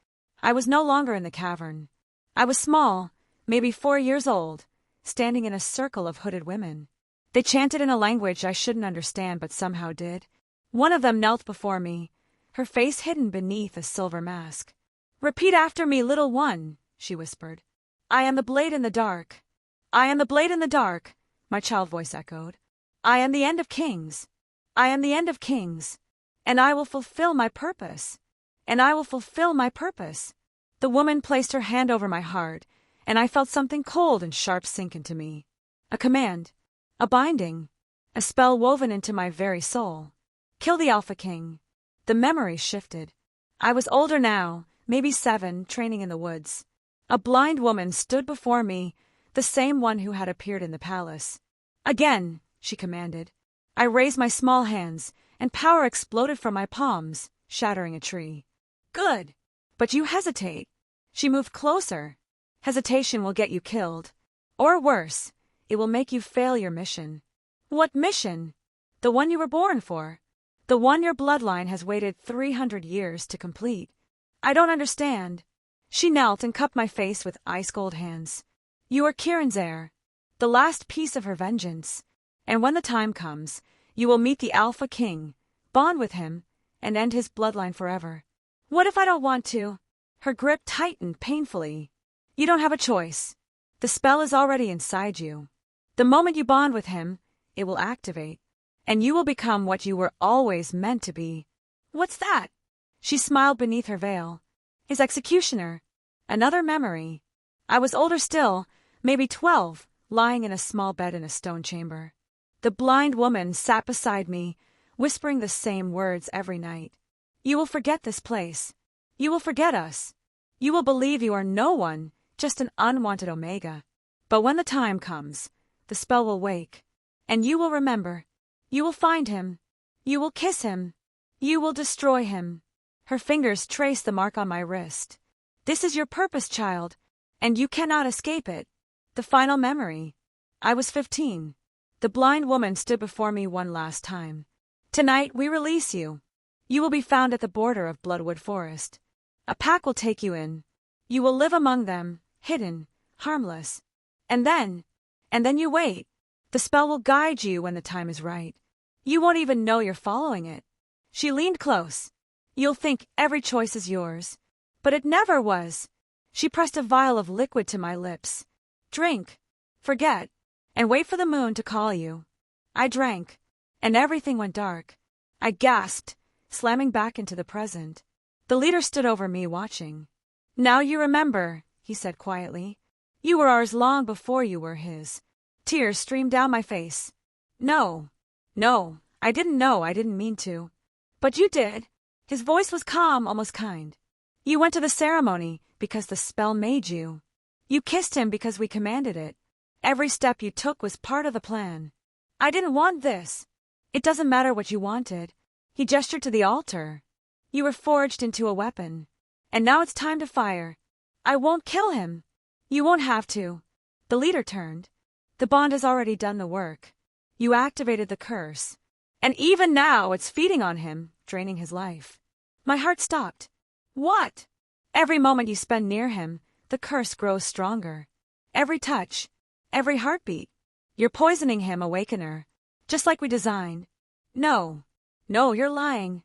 I was no longer in the cavern. I was small, maybe 4 years old, standing in a circle of hooded women. They chanted in a language I shouldn't understand but somehow did. One of them knelt before me, her face hidden beneath a silver mask. "Repeat after me, little one," she whispered. "I am the blade in the dark. I am the blade in the dark," my child voice echoed. "I am the end of kings. I am the end of kings. And I will fulfill my purpose. And I will fulfill my purpose." The woman placed her hand over my heart, and I felt something cold and sharp sink into me. A command. A binding. A spell woven into my very soul. Kill the Alpha King. The memories shifted. I was older now, maybe 7, training in the woods. A blind woman stood before me, the same one who had appeared in the palace. "Again," she commanded. I raised my small hands, and power exploded from my palms, shattering a tree. "Good. But you hesitate." She moved closer. "Hesitation will get you killed. Or worse, it will make you fail your mission." "What mission?" "The one you were born for. The one your bloodline has waited 300 years to complete." "I don't understand." She knelt and cupped my face with ice-cold hands. "You are Kieran's heir, the last piece of her vengeance. And when the time comes, you will meet the Alpha King, bond with him, and end his bloodline forever." "What if I don't want to?" Her grip tightened painfully. "You don't have a choice. The spell is already inside you. The moment you bond with him, it will activate, and you will become what you were always meant to be." "What's that?" She smiled beneath her veil. "His executioner. Another memory." I was older still, maybe 12, lying in a small bed in a stone chamber. The blind woman sat beside me, whispering the same words every night. "You will forget this place. You will forget us. You will believe you are no one, just an unwanted Omega. But when the time comes, the spell will wake, and you will remember. You will find him. You will kiss him. You will destroy him." Her fingers traced the mark on my wrist. "This is your purpose, child, and you cannot escape it." The final memory. I was 15. The blind woman stood before me one last time. "Tonight we release you. You will be found at the border of Bloodwood Forest. A pack will take you in. You will live among them, hidden, harmless. And then you wait. The spell will guide you when the time is right. You won't even know you're following it." She leaned close. "You'll think every choice is yours. But it never was." She pressed a vial of liquid to my lips. "Drink, forget, and wait for the moon to call you." I drank, and everything went dark. I gasped, slamming back into the present. The leader stood over me watching. "Now you remember," he said quietly. "You were ours long before you were his." Tears streamed down my face. No, I didn't know, I didn't mean to." "But you did." His voice was calm, almost kind. "You went to the ceremony because the spell made you. You kissed him because we commanded it. Every step you took was part of the plan. I didn't want this." "It doesn't matter what you wanted." He gestured to the altar. "You were forged into a weapon. And now it's time to fire. I won't kill him. You won't have to. The leader turned. The bond has already done the work. You activated the curse. And even now it's feeding on him, draining his life. My heart stopped. What? Every moment you spend near him, the curse grows stronger. Every touch, every heartbeat. You're poisoning him, Awakener. Just like we designed. No. No, you're lying.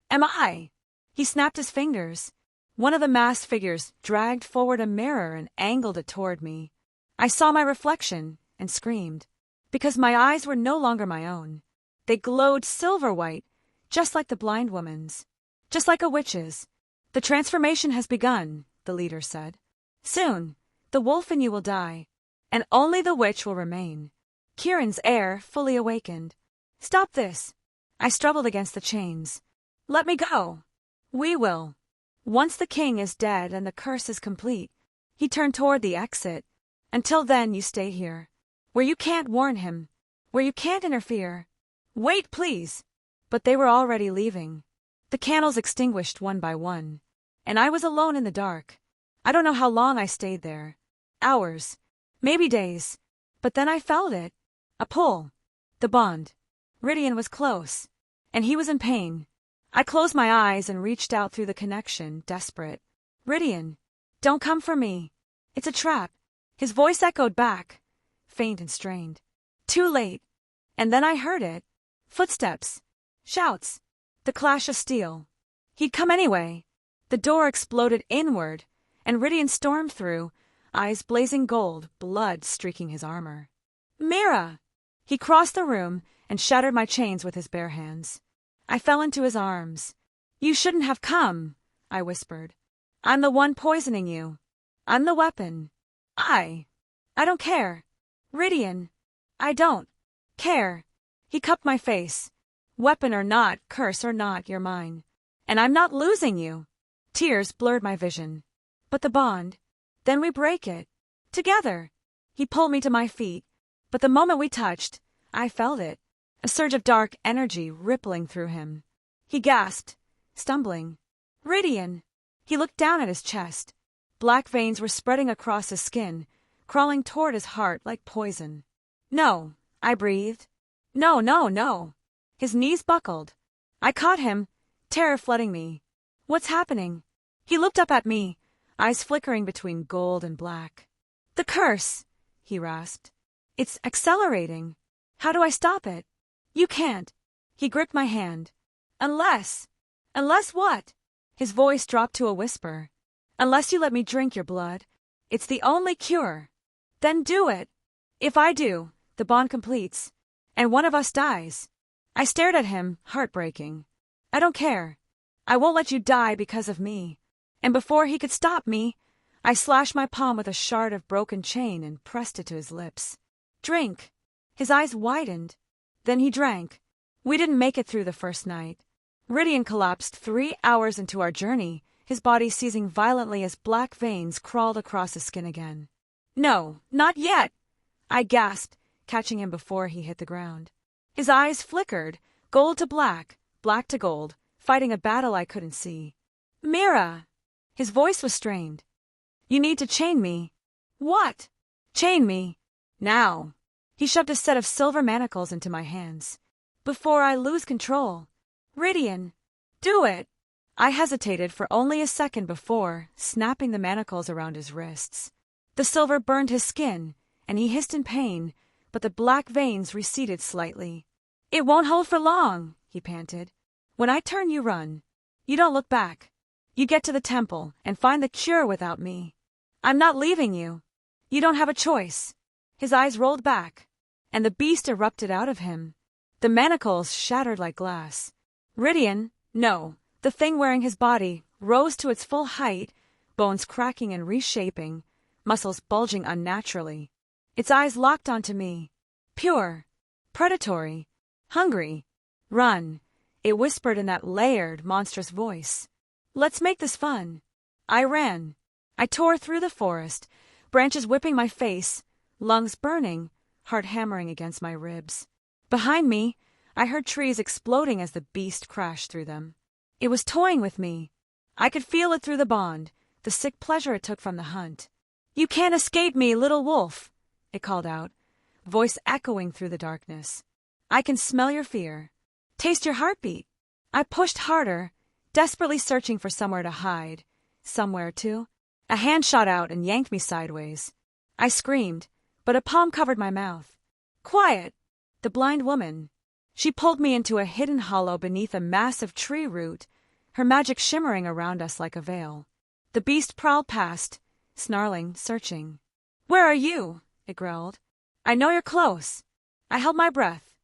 Am I? He snapped his fingers. One of the masked figures dragged forward a mirror and angled it toward me. I saw my reflection and screamed, because my eyes were no longer my own. They glowed silver white, just like the blind woman's, just like a witch's. The transformation has begun, the leader said. Soon, the wolf in you will die, and only the witch will remain. Kieran's heir fully awakened. Stop this. I struggled against the chains. Let me go. We will. Once the king is dead and the curse is complete, he turned toward the exit. Until then, you stay here, where you can't warn him, where you can't interfere. Wait, please. But they were already leaving. The candles extinguished one by one, and I was alone in the dark. I don't know how long I stayed there. Hours, maybe days. But then I felt it. A pull. The bond. Rydian was close, and he was in pain. I closed my eyes and reached out through the connection, desperate. Rydian, don't come for me. It's a trap. His voice echoed back, faint and strained. Too late. And then I heard it. Footsteps. Shouts. The clash of steel. He'd come anyway. The door exploded inward, and Rydian stormed through, eyes blazing gold, blood streaking his armor. Mira! He crossed the room and shattered my chains with his bare hands. I fell into his arms. You shouldn't have come, I whispered. I'm the one poisoning you. I'm the weapon. I don't care. Rydian, I don't care. He cupped my face. Weapon or not, curse or not, you're mine. And I'm not losing you. Tears blurred my vision. But the bond, then we break it. Together. He pulled me to my feet, but the moment we touched, I felt it. A surge of dark energy rippling through him. He gasped, stumbling. Rydian! He looked down at his chest. Black veins were spreading across his skin, crawling toward his heart like poison. No, I breathed. No, no, no. His knees buckled. I caught him, terror flooding me. What's happening? He looked up at me, eyes flickering between gold and black. The curse, he rasped. It's accelerating. How do I stop it? You can't. He gripped my hand. Unless what? His voice dropped to a whisper. Unless you let me drink your blood. It's the only cure. Then do it. If I do, the bond completes, and one of us dies. I stared at him, heartbreaking. I don't care. I won't let you die because of me. And before he could stop me, I slashed my palm with a shard of broken chain and pressed it to his lips. Drink. His eyes widened. Then he drank. We didn't make it through the first night. Rydian collapsed 3 hours into our journey, his body seizing violently as black veins crawled across his skin again. No, not yet! I gasped, catching him before he hit the ground. His eyes flickered, gold to black, black to gold, fighting a battle I couldn't see. Mira! His voice was strained. You need to chain me. What? Chain me. Now. He shoved a set of silver manacles into my hands. Before I lose control. Rydian, do it. I hesitated for only a second before snapping the manacles around his wrists. The silver burned his skin, and he hissed in pain, but the black veins receded slightly. It won't hold for long, he panted. When I turn, you run. You don't look back. You get to the temple and find the cure without me. I'm not leaving you. You don't have a choice. His eyes rolled back, and the beast erupted out of him. The manacles shattered like glass. Rydian, no, the thing wearing his body, rose to its full height, bones cracking and reshaping, muscles bulging unnaturally. Its eyes locked onto me. Pure, predatory, hungry. Run, it whispered in that layered, monstrous voice. Let's make this fun. I ran. I tore through the forest, branches whipping my face, lungs burning, heart hammering against my ribs. Behind me, I heard trees exploding as the beast crashed through them. It was toying with me. I could feel it through the bond, the sick pleasure it took from the hunt. "You can't escape me, little wolf," it called out, voice echoing through the darkness. "I can smell your fear, taste your heartbeat." I pushed harder, desperately searching for somewhere to hide. Somewhere, too. A hand shot out and yanked me sideways. I screamed, but a palm covered my mouth. "Quiet!" The blind woman. She pulled me into a hidden hollow beneath a massive tree root, her magic shimmering around us like a veil. The beast prowled past, snarling, searching. "Where are you?" it growled. "I know you're close." I held my breath.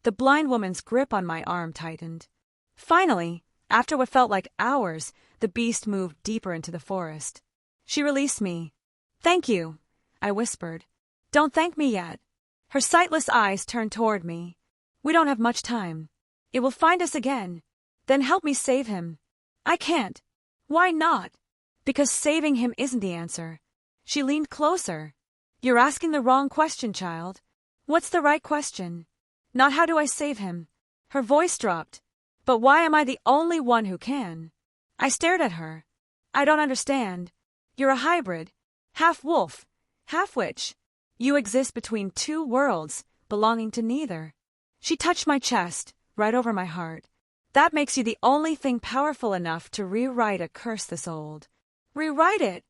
The blind woman's grip on my arm tightened. Finally, after what felt like hours, the beast moved deeper into the forest. She released me. "Thank you," I whispered. "Don't thank me yet." Her sightless eyes turned toward me. "We don't have much time. It will find us again. Then help me save him." "I can't." "Why not?" "Because saving him isn't the answer." She leaned closer. "You're asking the wrong question, child." "What's the right question?" "Not how do I save him." Her voice dropped. "But why am I the only one who can?" I stared at her. "I don't understand. You're a hybrid. Half wolf, half witch. You exist between two worlds, belonging to neither." She touched my chest, right over my heart. "That makes you the only thing powerful enough to rewrite a curse this old." "Rewrite it?"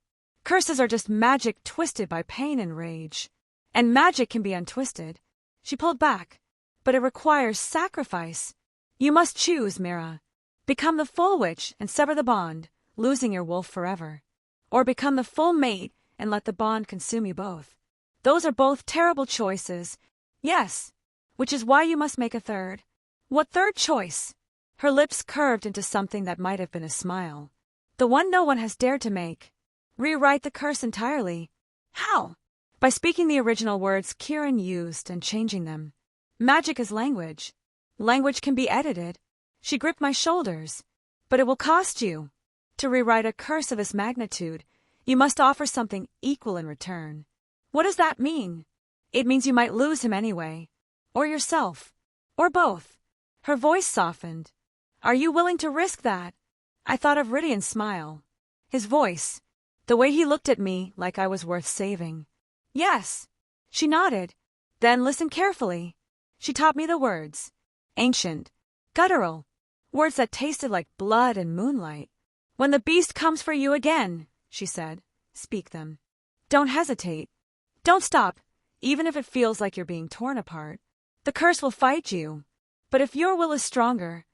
"Curses are just magic twisted by pain and rage. And magic can be untwisted." She pulled back. "But it requires sacrifice. You must choose, Mira. Become the full witch and sever the bond, losing your wolf forever. Or become the full mate and let the bond consume you both. Those are both terrible choices." "Yes. Which is why you must make a third." "What third choice?" Her lips curved into something that might have been a smile. "The one no one has dared to make. Rewrite the curse entirely." "How?" "By speaking the original words Kieran used and changing them. Magic is language. Language can be edited." She gripped my shoulders. "But it will cost you. To rewrite a curse of this magnitude, you must offer something equal in return." "What does that mean?" "It means you might lose him anyway. Or yourself. Or both." Her voice softened. "Are you willing to risk that?" I thought of Rydian's smile. His voice. The way he looked at me like I was worth saving. "Yes." She nodded. "Then listen carefully." She taught me the words. Ancient. Guttural. Words that tasted like blood and moonlight. "When the beast comes for you again," she said, "speak them. Don't hesitate. Don't stop, even if it feels like you're being torn apart. The curse will fight you. But if your will is stronger..."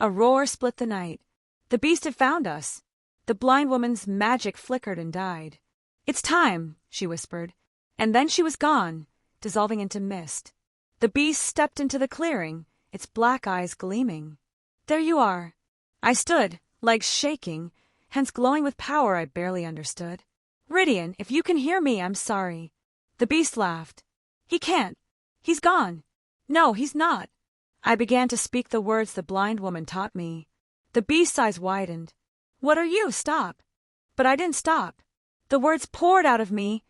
A roar split the night. The beast had found us. The blind woman's magic flickered and died. "It's time," she whispered. And then she was gone, dissolving into mist. The beast stepped into the clearing, its black eyes gleaming. "There you are." I stood, legs shaking, hands glowing with power I barely understood. "Rydian, if you can hear me, I'm sorry." The beast laughed. "He can't. He's gone." "No, he's not." I began to speak the words the blind woman taught me. The beast's eyes widened. "What are you? Stop." But I didn't stop. The words poured out of me,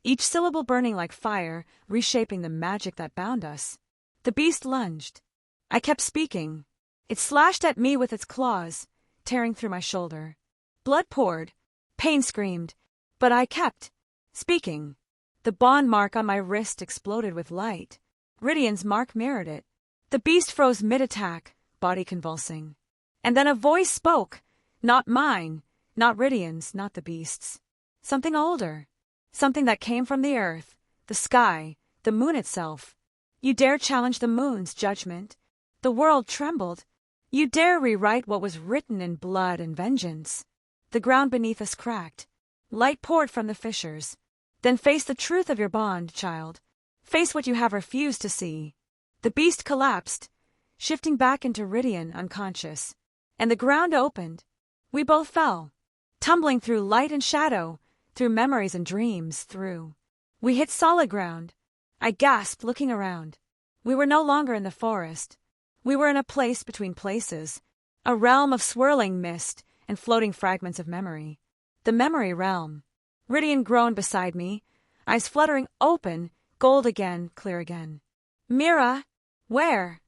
each syllable burning like fire, reshaping the magic that bound us. The beast lunged. I kept speaking. It slashed at me with its claws, tearing through my shoulder. Blood poured. Pain screamed. But I kept speaking. The bond mark on my wrist exploded with light. Rydian's mark mirrored it. The beast froze mid-attack, body convulsing. And then a voice spoke. Not mine, not Rydian's, not the beast's. Something older. Something that came from the earth, the sky, the moon itself. "You dare challenge the moon's judgment?" The world trembled. "You dare rewrite what was written in blood and vengeance?" The ground beneath us cracked. Light poured from the fissures. "Then face the truth of your bond, child. Face what you have refused to see." The beast collapsed, shifting back into Rydian unconscious. And the ground opened. We both fell, tumbling through light and shadow, through memories and dreams, through. We hit solid ground. I gasped, looking around. We were no longer in the forest. We were in a place between places, a realm of swirling mist and floating fragments of memory. The memory realm. Rydian groaned beside me, eyes fluttering open, gold again, clear again. "Mira!" "Where?"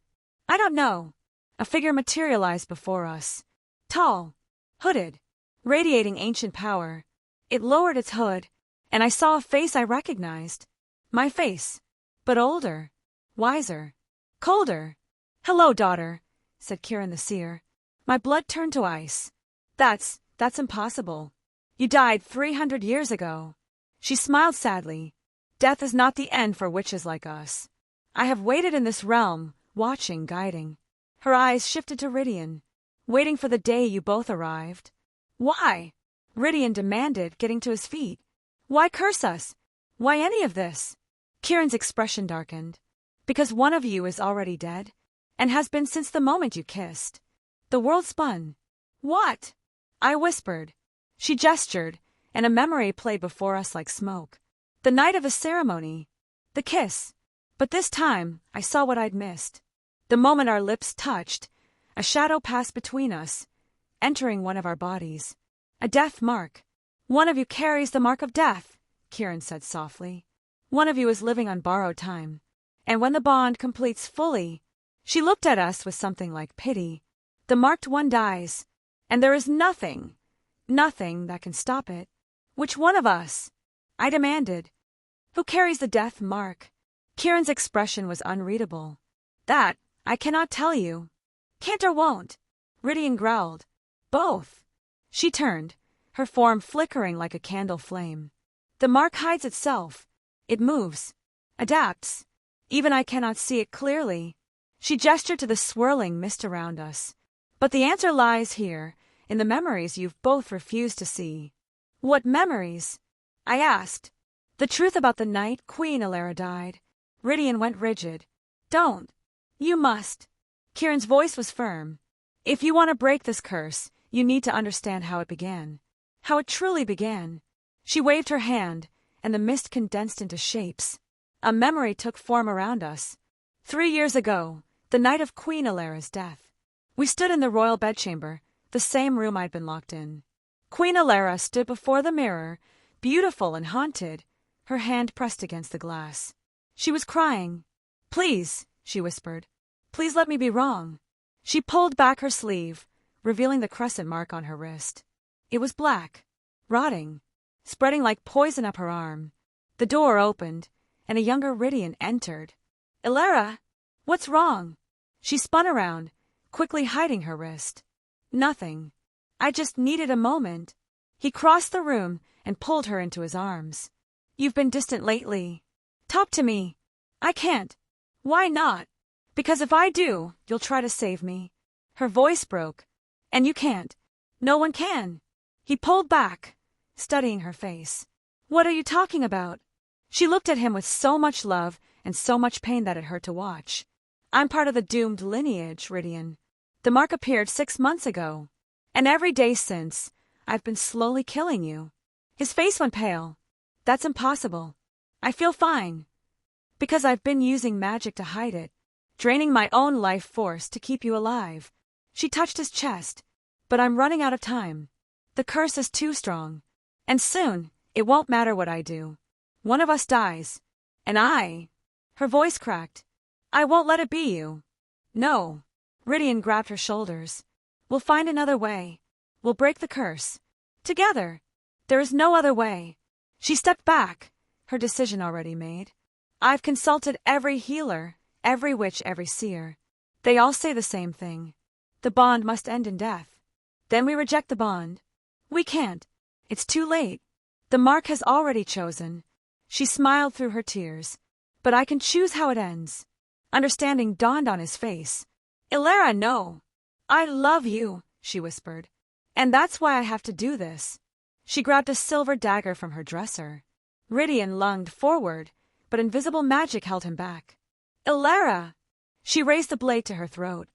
"I don't know." A figure materialized before us. Tall, hooded, radiating ancient power. It lowered its hood, and I saw a face I recognized. My face, but older, wiser, colder. "Hello, daughter," said Kirin the seer. My blood turned to ice. That's impossible. You died 300 years ago." She smiled sadly. "Death is not the end for witches like us. I have waited in this realm, watching, guiding." Her eyes shifted to Rydian, "Waiting for the day you both arrived." "Why?" Rydian demanded, getting to his feet. "Why curse us? Why any of this?" Kirin's expression darkened. "Because one of you is already dead, and has been since the moment you kissed." The world spun. "What?" I whispered. She gestured, and a memory played before us like smoke. The night of the ceremony. The kiss. But this time, I saw what I'd missed. The moment our lips touched, a shadow passed between us, entering one of our bodies. A death mark. "One of you carries the mark of death," Kirin said softly. "One of you is living on borrowed time. And when the bond completes fully," she looked at us with something like pity, "the marked one dies, and there is nothing that can stop it." "Which one of us?" I demanded. "Who carries the death mark?" Kirin's expression was unreadable. "That I cannot tell you." "Can't or won't?" Rydian growled. "Both." She turned, her form flickering like a candle flame. "The mark hides itself. It moves, adapts. Even I cannot see it clearly." She gestured to the swirling mist around us. "But the answer lies here, in the memories you've both refused to see." "What memories?" I asked. "The truth about the night Queen Elara died." Rydian went rigid. "Don't. You must." Kirin's voice was firm. "If you want to break this curse, you need to understand how it began. How it truly began." She waved her hand, and the mist condensed into shapes. A memory took form around us. 3 years ago, the night of Queen Elara's death. We stood in the royal bedchamber, the same room I'd been locked in. Queen Elara stood before the mirror, beautiful and haunted, her hand pressed against the glass. She was crying. "Please," she whispered. "Please let me be wrong." She pulled back her sleeve, revealing the crescent mark on her wrist. It was black, rotting, spreading like poison up her arm. The door opened, and a younger Rydian entered. "Elara, what's wrong?" She spun around, quickly hiding her wrist. "Nothing. I just needed a moment." He crossed the room and pulled her into his arms. "You've been distant lately. Talk to me." "I can't." "Why not?" "Because if I do, you'll try to save me." Her voice broke. "And you can't. No one can." He pulled back, studying her face. "What are you talking about?" She looked at him with so much love and so much pain that it hurt to watch. "I'm part of the doomed lineage, Rydian. The mark appeared 6 months ago. And every day since, I've been slowly killing you." His face went pale. "That's impossible. I feel fine. Because I've been using magic to hide it, draining my own life force to keep you alive." She touched his chest. "But I'm running out of time. The curse is too strong. And soon, it won't matter what I do. One of us dies. And I—" Her voice cracked. "I won't let it be you." "No." Rydian grabbed her shoulders. "We'll find another way. We'll break the curse. Together. There is no other way." She stepped back, her decision already made. "I've consulted every healer, every witch, every seer. They all say the same thing. The bond must end in death. Then we reject the bond. We can't. It's too late. The mark has already chosen." She smiled through her tears. "But I can choose how it ends." Understanding dawned on his face. "Elara, no. I love you," she whispered. "And that's why I have to do this." She grabbed a silver dagger from her dresser. Rydian lunged forward, but invisible magic held him back. "Elara!" She raised the blade to her throat.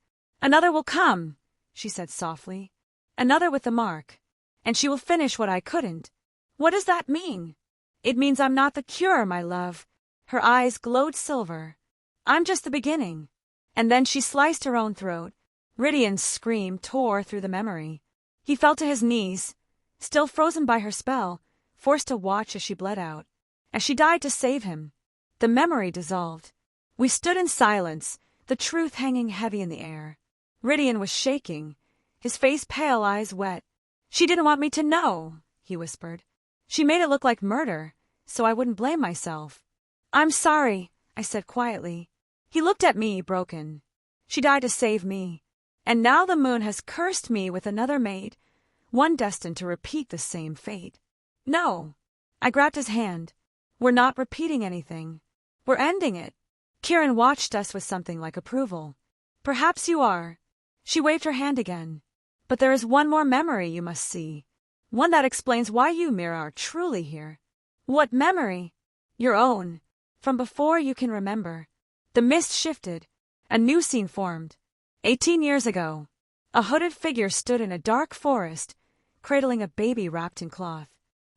"Another will come," she said softly. "Another with the mark. And she will finish what I couldn't." "What does that mean?" "It means I'm not the cure, my love." Her eyes glowed silver. "I'm just the beginning." And then she sliced her own throat. Rydian's scream tore through the memory. He fell to his knees, still frozen by her spell, forced to watch as she bled out. As she died to save him. The memory dissolved. We stood in silence, the truth hanging heavy in the air. Rydian was shaking, his face pale, eyes wet. She didn't want me to know, he whispered. She made it look like murder, so I wouldn't blame myself. I'm sorry, I said quietly. He looked at me, broken. She died to save me. And now the moon has cursed me with another mate, one destined to repeat the same fate. No. I grabbed his hand. We're not repeating anything. We're ending it. Kieran watched us with something like approval. Perhaps you are. She waved her hand again. But there is one more memory you must see. One that explains why you, Mira, are truly here. What memory? Your own. From before you can remember. The mist shifted. A new scene formed. 18 years ago. A hooded figure stood in a dark forest, cradling a baby wrapped in cloth.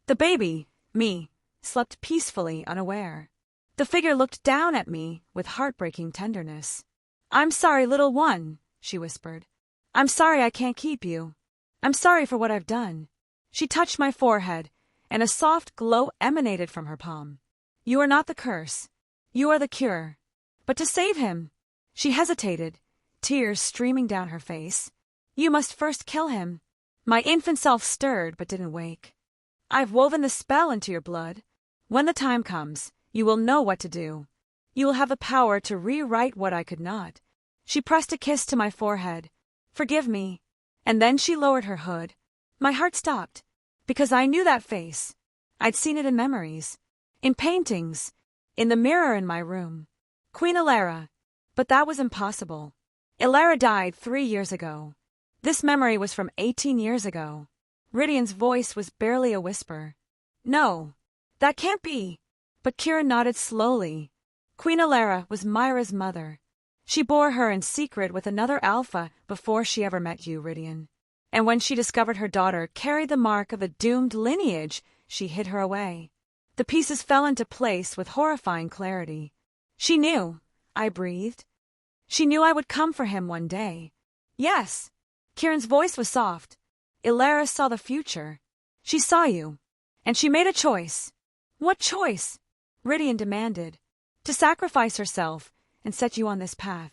The baby, me, slept peacefully, unaware. The figure looked down at me with heartbreaking tenderness. I'm sorry, little one, she whispered. I'm sorry I can't keep you. I'm sorry for what I've done. She touched my forehead, and a soft glow emanated from her palm. You are not the curse. You are the cure. But to save him, she hesitated, tears streaming down her face. You must first kill him. My infant self stirred but didn't wake. I've woven the spell into your blood. When the time comes, you will know what to do. You will have the power to rewrite what I could not. She pressed a kiss to my forehead. Forgive me. And then she lowered her hood. My heart stopped, because I knew that face. I'd seen it in memories, in paintings, in the mirror in my room. Queen Elara. But that was impossible. Elara died 3 years ago. This memory was from 18 years ago. Rydian's voice was barely a whisper. No, that can't be. But Kieran nodded slowly. Queen Elara was Myra's mother. She bore her in secret with another alpha before she ever met you, Rydian. And when she discovered her daughter carried the mark of a doomed lineage, she hid her away. The pieces fell into place with horrifying clarity. She knew, I breathed. She knew I would come for him one day. Yes. Kieran's voice was soft. Elara saw the future. She saw you. And she made a choice. What choice? Rydian demanded. To sacrifice herself and set you on this path.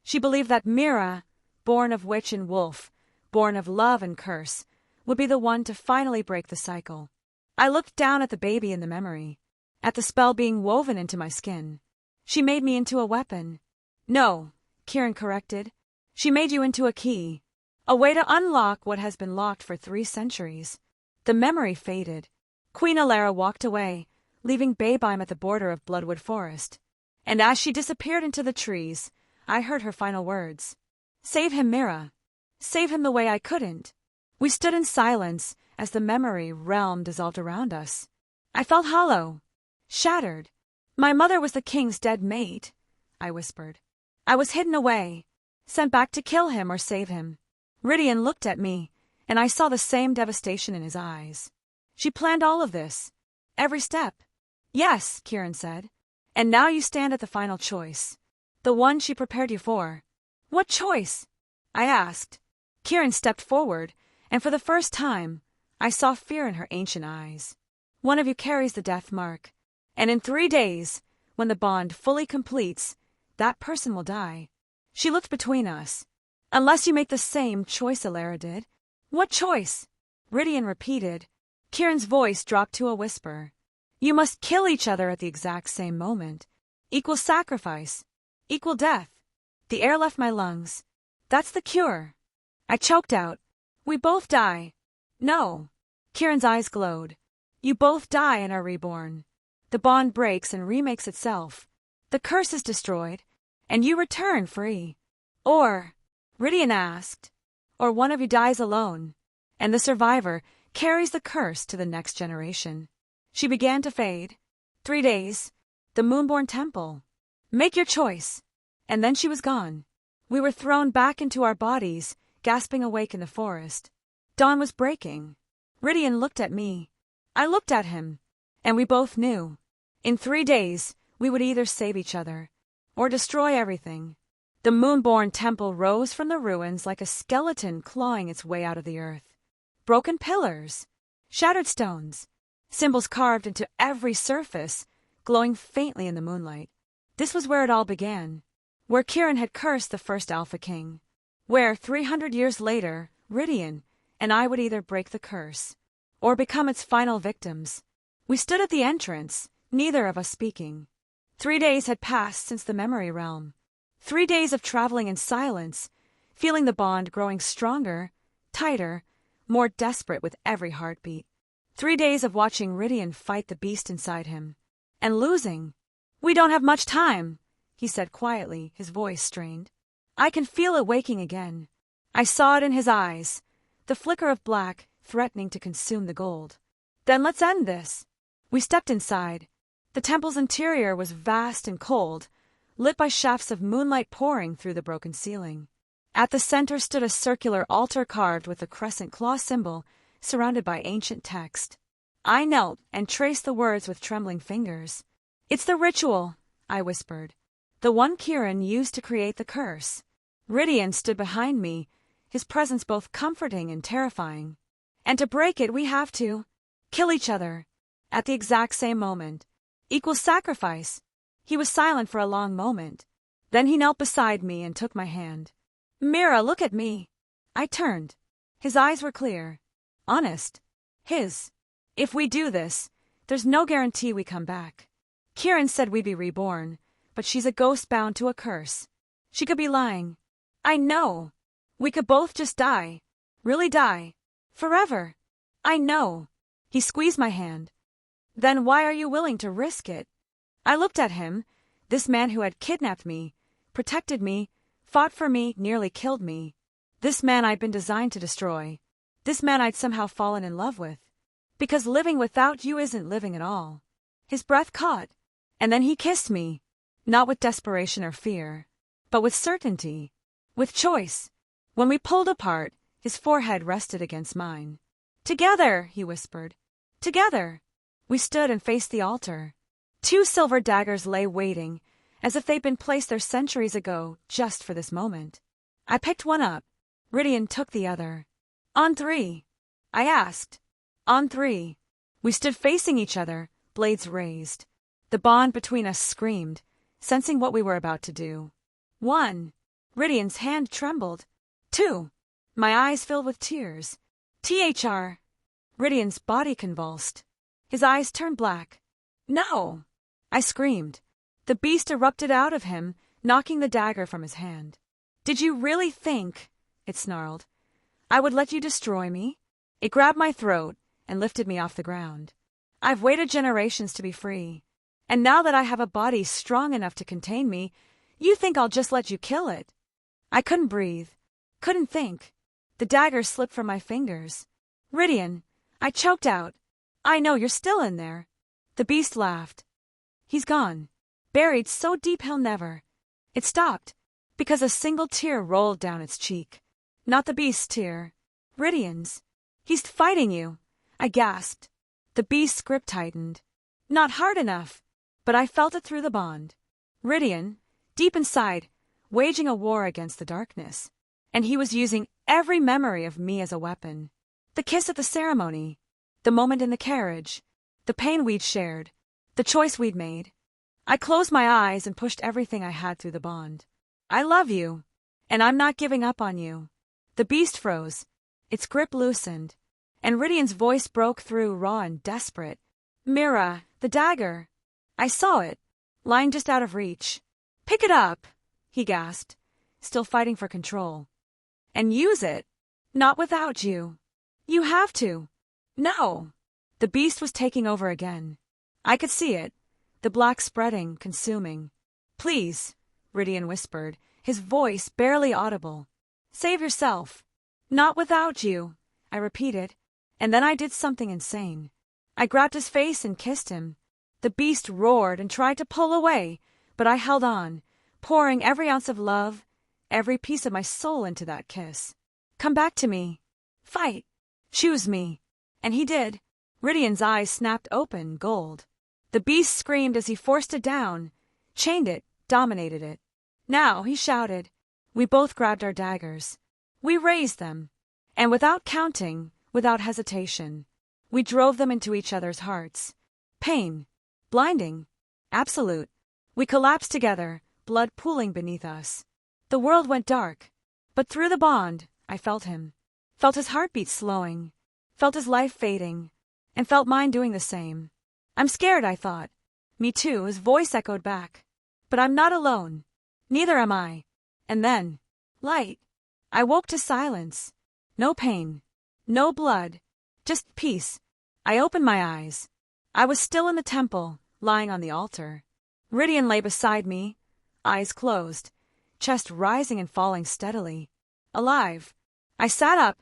She believed that Mira, born of witch and wolf, born of love and curse, would be the one to finally break the cycle. I looked down at the baby in the memory, at the spell being woven into my skin. She made me into a weapon. No, Kieran corrected. She made you into a key, a way to unlock what has been locked for 3 centuries. The memory faded. Queen Elara walked away, leaving Babeim at the border of Bloodwood Forest. And as she disappeared into the trees, I heard her final words. Save him, Mira. Save him the way I couldn't. We stood in silence as the memory realm dissolved around us. I felt hollow, shattered. My mother was the king's dead mate, I whispered. I was hidden away, sent back to kill him or save him. Rydian looked at me, and I saw the same devastation in his eyes. She planned all of this, every step. Yes, Kieran said. And now you stand at the final choice, the one she prepared you for. What choice? I asked. Kieran stepped forward, and for the first time, I saw fear in her ancient eyes. One of you carries the death mark, and in 3 days, when the bond fully completes, that person will die. She looked between us. Unless you make the same choice Elara did. What choice? Rydian repeated. Kieran's voice dropped to a whisper. You must kill each other at the exact same moment. Equal sacrifice. Equal death. The air left my lungs. That's the cure. I choked out. We both die. No. Kieran's eyes glowed. You both die and are reborn. The bond breaks and remakes itself. The curse is destroyed, and you return free. Or, Rydian asked, or one of you dies alone, and the survivor carries the curse to the next generation. She began to fade. 3 days. The Moonborn Temple. Make your choice. And then she was gone. We were thrown back into our bodies, gasping awake in the forest. Dawn was breaking. Rydian looked at me. I looked at him. And we both knew. In 3 days, we would either save each other, or destroy everything. The Moonborn Temple rose from the ruins like a skeleton clawing its way out of the earth. Broken pillars. Shattered stones. Symbols carved into every surface, glowing faintly in the moonlight. This was where it all began. Where Kieran had cursed the first Alpha King. Where, 300 years later, Rydian, and I would either break the curse or become its final victims. We stood at the entrance, neither of us speaking. 3 days had passed since the memory realm. 3 days of traveling in silence, feeling the bond growing stronger, tighter, more desperate with every heartbeat. 3 days of watching Rydian fight the beast inside him. And losing. "We don't have much time," he said quietly, his voice strained. I can feel it waking again. I saw it in his eyes, the flicker of black threatening to consume the gold. "Then let's end this." We stepped inside. The temple's interior was vast and cold, lit by shafts of moonlight pouring through the broken ceiling. At the center stood a circular altar carved with a crescent claw symbol, surrounded by ancient text. I knelt and traced the words with trembling fingers. "It's the ritual," I whispered. "The one Kirin used to create the curse." Rydian stood behind me, his presence both comforting and terrifying. "And to break it, we have to kill each other at the exact same moment. Equal sacrifice." He was silent for a long moment. Then he knelt beside me and took my hand. "Mira, look at me." I turned. His eyes were clear. Honest. His. "If we do this, there's no guarantee we come back. Kirin said we'd be reborn, but she's a ghost bound to a curse. She could be lying. I know. We could both just die. Really die. Forever. I know." He squeezed my hand. "Then why are you willing to risk it?" I looked at him, this man who had kidnapped me, protected me, fought for me, nearly killed me. This man I'd been designed to destroy. This man I'd somehow fallen in love with. Because living without you isn't living at all. His breath caught, and then he kissed me, not with desperation or fear, but with certainty, with choice. When we pulled apart, his forehead rested against mine. "Together," he whispered. "Together." We stood and faced the altar. 2 silver daggers lay waiting, as if they'd been placed there centuries ago, just for this moment. I picked one up. Rydian took the other. "On 3?" I asked. "On 3. We stood facing each other, blades raised. The bond between us screamed, sensing what we were about to do. 1. Rydian's hand trembled. 2. My eyes filled with tears. "Thr." Rydian's body convulsed. His eyes turned black. "No!" I screamed. The beast erupted out of him, knocking the dagger from his hand. "Did you really think," it snarled, "I would let you destroy me?" It grabbed my throat and lifted me off the ground. "I've waited generations to be free. And now that I have a body strong enough to contain me, you think I'll just let you kill it?" I couldn't breathe, couldn't think. The dagger slipped from my fingers. "Rydian," I choked out. "I know you're still in there." The beast laughed. "He's gone. Buried so deep he'll never." It stopped, because a single tear rolled down its cheek. Not the beast's tear. Rydian's. "He's fighting you," I gasped. The beast's grip tightened. Not hard enough, but I felt it through the bond. Rydian, deep inside, waging a war against the darkness. And he was using every memory of me as a weapon. The kiss at the ceremony, the moment in the carriage, the pain we'd shared, the choice we'd made. I closed my eyes and pushed everything I had through the bond. "I love you, and I'm not giving up on you." The beast froze, its grip loosened, and Rydian's voice broke through, raw and desperate. "Mira, the dagger." I saw it, lying just out of reach. "Pick it up," he gasped, still fighting for control. "And use it. Not without you. You have to." "No." The beast was taking over again. I could see it, the black spreading, consuming. "Please," Rydian whispered, his voice barely audible. "Save yourself." "Not without you," I repeated, and then I did something insane. I grabbed his face and kissed him. The beast roared and tried to pull away, but I held on, pouring every ounce of love, every piece of my soul into that kiss. "Come back to me. Fight. Choose me." And he did. Rydian's eyes snapped open, gold. The beast screamed as he forced it down, chained it, dominated it. "Now," he shouted. We both grabbed our daggers. We raised them, and without counting, without hesitation, we drove them into each other's hearts. Pain, blinding, absolute. We collapsed together, blood pooling beneath us. The world went dark, but through the bond, I felt him. felt his heartbeat slowing, felt his life fading, and felt mine doing the same. I'm scared, I thought. Me too, his voice echoed back. But I'm not alone. Neither am I. And then, light. I woke to silence. No pain. No blood. Just peace. I opened my eyes. I was still in the temple, lying on the altar. Rydian lay beside me, eyes closed, chest rising and falling steadily. Alive. I sat up,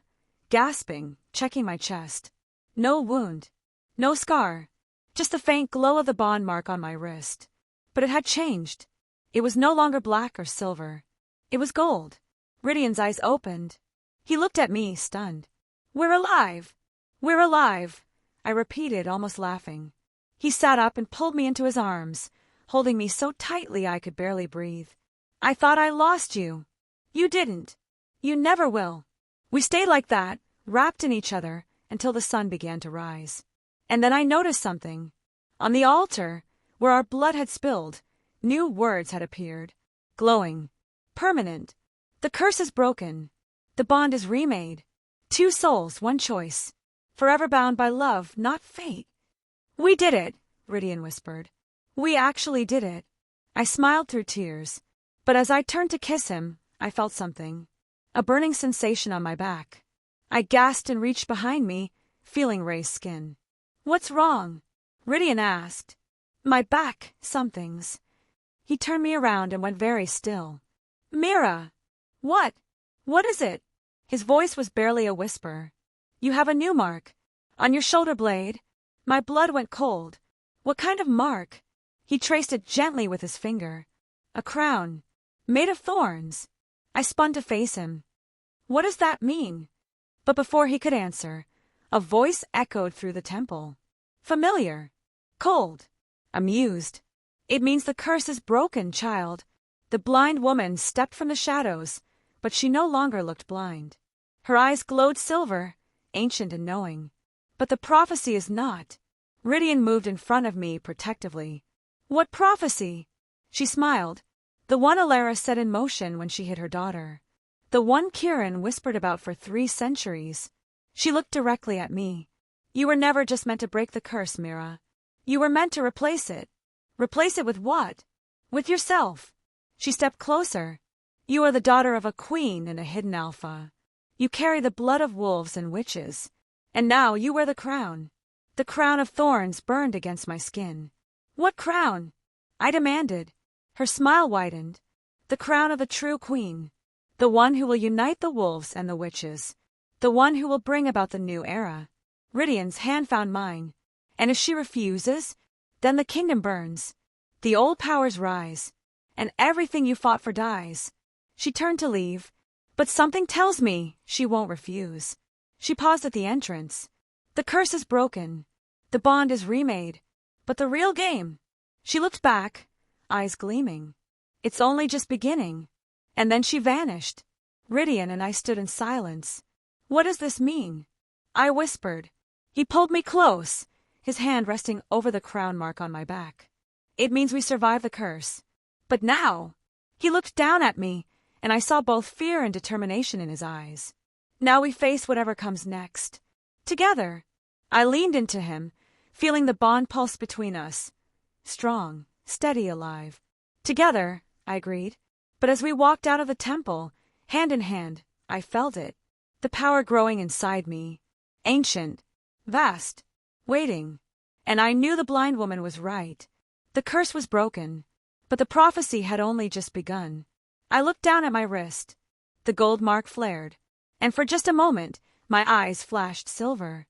gasping, checking my chest. No wound. No scar. Just the faint glow of the bond mark on my wrist. But it had changed. It was no longer black or silver. It was gold. Rydian's eyes opened. He looked at me, stunned. We're alive! We're alive! I repeated, almost laughing. He sat up and pulled me into his arms, holding me so tightly I could barely breathe. I thought I lost you. You didn't. You never will. We stayed like that, wrapped in each other, until the sun began to rise. And then I noticed something. On the altar, where our blood had spilled, new words had appeared, glowing, permanent. The curse is broken. The bond is remade. 2 souls, 1 choice. Forever bound by love, not fate. We did it, Rydian whispered. We actually did it. I smiled through tears. But as I turned to kiss him, I felt something. A burning sensation on my back. I gasped and reached behind me, feeling Ray's skin. What's wrong? Rydian asked. My back, something's. He turned me around and went very still. Mira! What? What is it? His voice was barely a whisper. You have a new mark. On your shoulder blade. My blood went cold. What kind of mark? He traced it gently with his finger. A crown. Made of thorns. I spun to face him. What does that mean? But before he could answer, a voice echoed through the temple. Familiar. Cold. Amused. It means the curse is broken, child. The blind woman stepped from the shadows, but she no longer looked blind. Her eyes glowed silver, ancient and knowing. But the prophecy is not. Rydian moved in front of me protectively. What prophecy? She smiled. The one Alara set in motion when she hid her daughter. The one Kiran whispered about for 3 centuries. She looked directly at me. You were never just meant to break the curse, Mira. You were meant to replace it. Replace it with what? With yourself. She stepped closer. You are the daughter of a queen and a hidden alpha. You carry the blood of wolves and witches. And now you wear the crown. The crown of thorns burned against my skin. What crown? I demanded. Her smile widened. The crown of a true queen. The one who will unite the wolves and the witches. The one who will bring about the new era. Rydian's hand found mine. And if she refuses, then the kingdom burns. The old powers rise. And everything you fought for dies. She turned to leave. But something tells me she won't refuse. She paused at the entrance. The curse is broken. The bond is remade. But the real game. She looked back, eyes gleaming. It's only just beginning. And then she vanished. Rydian and I stood in silence. What does this mean? I whispered. He pulled me close, his hand resting over the crown mark on my back. It means we survived the curse. But now, he looked down at me, and I saw both fear and determination in his eyes. Now we face whatever comes next. Together. I leaned into him, feeling the bond pulse between us. Strong, steady, alive. Together, I agreed. But as we walked out of the temple, hand in hand, I felt it. The power growing inside me. Ancient. Vast. Waiting. And I knew the blind woman was right. The curse was broken. But the prophecy had only just begun. I looked down at my wrist. The gold mark flared. And for just a moment, my eyes flashed silver.